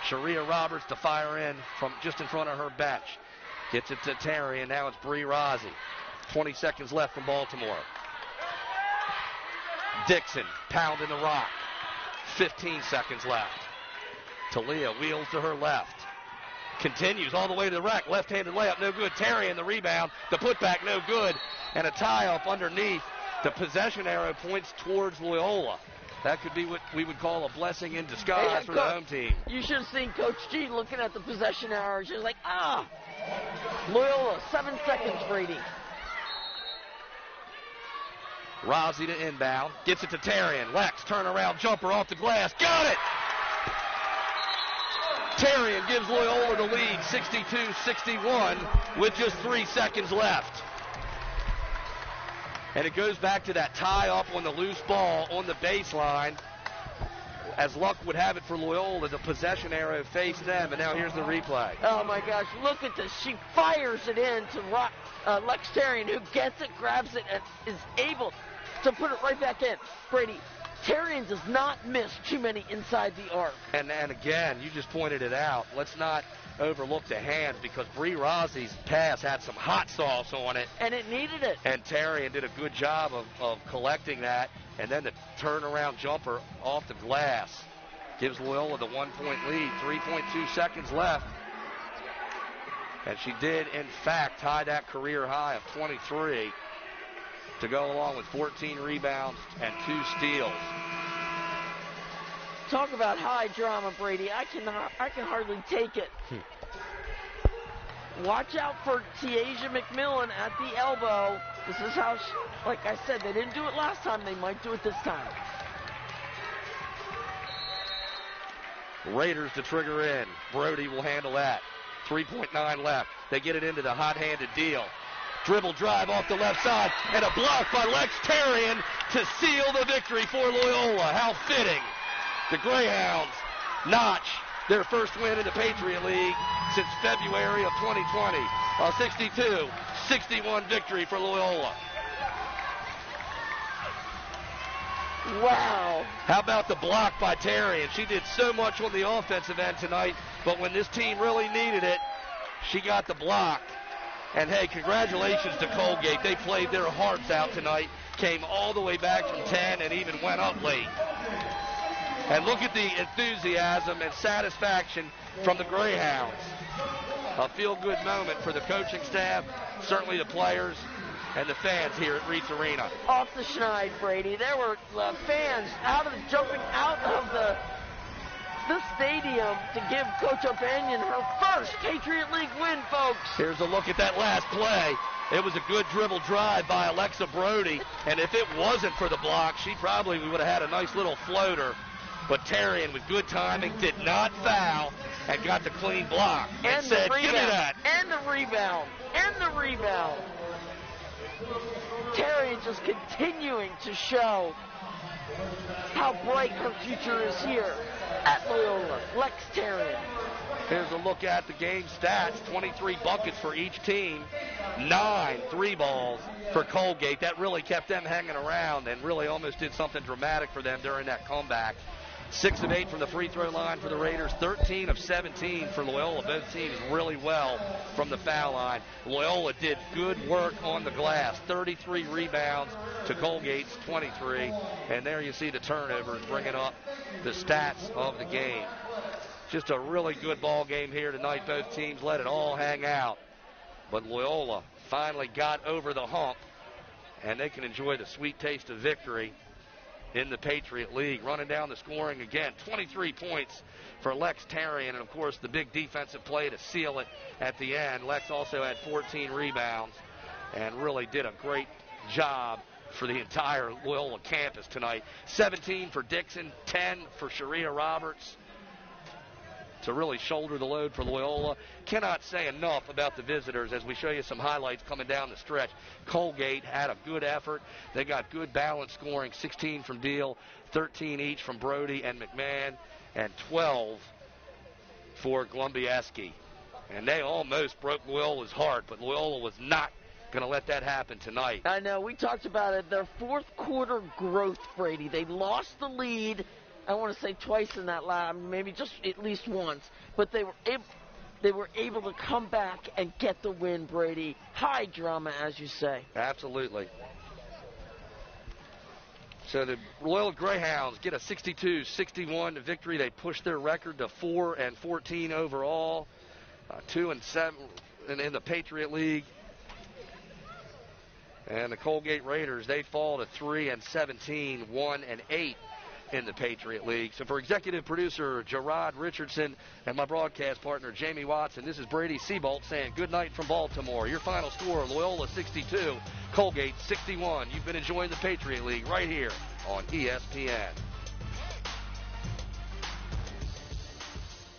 Sharia Roberts to fire in from just in front of her bench. Gets it to Terry, and now it's Bree Rozzi. 20 seconds left from Baltimore. Dixon pounding the rock. 15 seconds left. Talia wheels to her left. Continues all the way to the rack. Left-handed layup, no good. Terry in the rebound. The putback, no good. And a tie-up underneath. The possession arrow points towards Loyola. That could be what we would call a blessing in disguise for the home team. You should have seen Coach G looking at the possession arrow. She was like, Loyola, 7 seconds, Brady. Rozzi to inbound. Gets it to Tarian. Lex, turnaround jumper off the glass. Got it! Tarian gives Loyola the lead, 62-61, with just 3 seconds left. And it goes back to that tie-up on the loose ball on the baseline. As luck would have it for Loyola, the possession arrow faced them, and now here's the replay. Oh, my gosh, look at this. She fires it in to Lex Tarian, who gets it, grabs it, and is able to put it right back in. Brady, Tarian does not miss too many inside the arc. And again, you just pointed it out. Let's not overlook the hands, because Bree Rozzi's pass had some hot sauce on it. And it needed it. And Tarian did a good job of collecting that. And then the turnaround jumper off the glass gives Loyola the 1-point lead. 3.2 seconds left. And she did, in fact, tie that career high of 23 to go along with 14 rebounds and 2 steals. Talk about high drama, Brady. I can hardly take it. Watch out for Tiaja McMillan at the elbow. This is how, like I said, they didn't do it last time. They might do it this time. Raiders to trigger in. Brody will handle that. 3.9 left. They get it into the hot-handed deal. Dribble drive off the left side, and a block by Lex Tarian to seal the victory for Loyola. How fitting. The Greyhounds notch their first win in the Patriot League since February of 2020. A 62-61 victory for Loyola. Wow. How about the block by Tarian? She did so much on the offensive end tonight, but when this team really needed it, she got the block. And, hey, congratulations to Colgate. They played their hearts out tonight, came all the way back from 10 and even went up late. And look at the enthusiasm and satisfaction from the Greyhounds. A feel-good moment for the coaching staff, certainly the players, and the fans here at Reitz Arena. Off the schneid, Brady. There were fans jumping out of the stadium to give Coach O'Banion her first Patriot League win, folks. Here's a look at that last play. It was a good dribble drive by Alexa Brody, and if it wasn't for the block, she probably would have had a nice little floater. But Tarian, with good timing, did not foul and got the clean block and said, give me that. And the rebound. And the rebound. Tarian just continuing to show how bright her future is here at Loyola. Lex Tarian. Here's a look at the game stats. 23 buckets for each team. 9 3-balls for Colgate. That really kept them hanging around and really almost did something dramatic for them during that comeback. 6 of 8 from the free throw line for the Raiders. 13 of 17 for Loyola. Both teams really well from the foul line. Loyola did good work on the glass. 33 rebounds to Colgate's 23. And there you see the turnovers bringing up the stats of the game. Just a really good ball game here tonight. Both teams let it all hang out. But Loyola finally got over the hump, and they can enjoy the sweet taste of victory in the Patriot League. Running down the scoring again, 23 points for Lex Tarian, and of course the big defensive play to seal it at the end. Lex also had 14 rebounds and really did a great job for the entire Loyola campus tonight. 17 for Dixon, 10 for Sharia Roberts to really shoulder the load for Loyola. Cannot say enough about the visitors as we show you some highlights coming down the stretch. Colgate had a good effort. They got good balanced scoring, 16 from Deal, 13 each from Brody and McMahon, and 12 for Glumbieski. And they almost broke Loyola's heart, but Loyola was not going to let that happen tonight. I know. We talked about it. Their fourth quarter growth, Brady. They lost the lead. I want to say twice in that lab, maybe just at least once, but they were able to come back and get the win, Brady. High drama, as you say. Absolutely. So the Loyola Greyhounds get a 62-61 victory. They push their record to 4-14 overall, 2-7 in the Patriot League. And the Colgate Raiders, they fall to 3-17, 1-8 in the Patriot League. So for executive producer Gerard Richardson and my broadcast partner Jamie Watson, this is Brady Seabolt saying good night from Baltimore. Your final score, Loyola 62, Colgate 61. You've been enjoying the Patriot League right here on ESPN.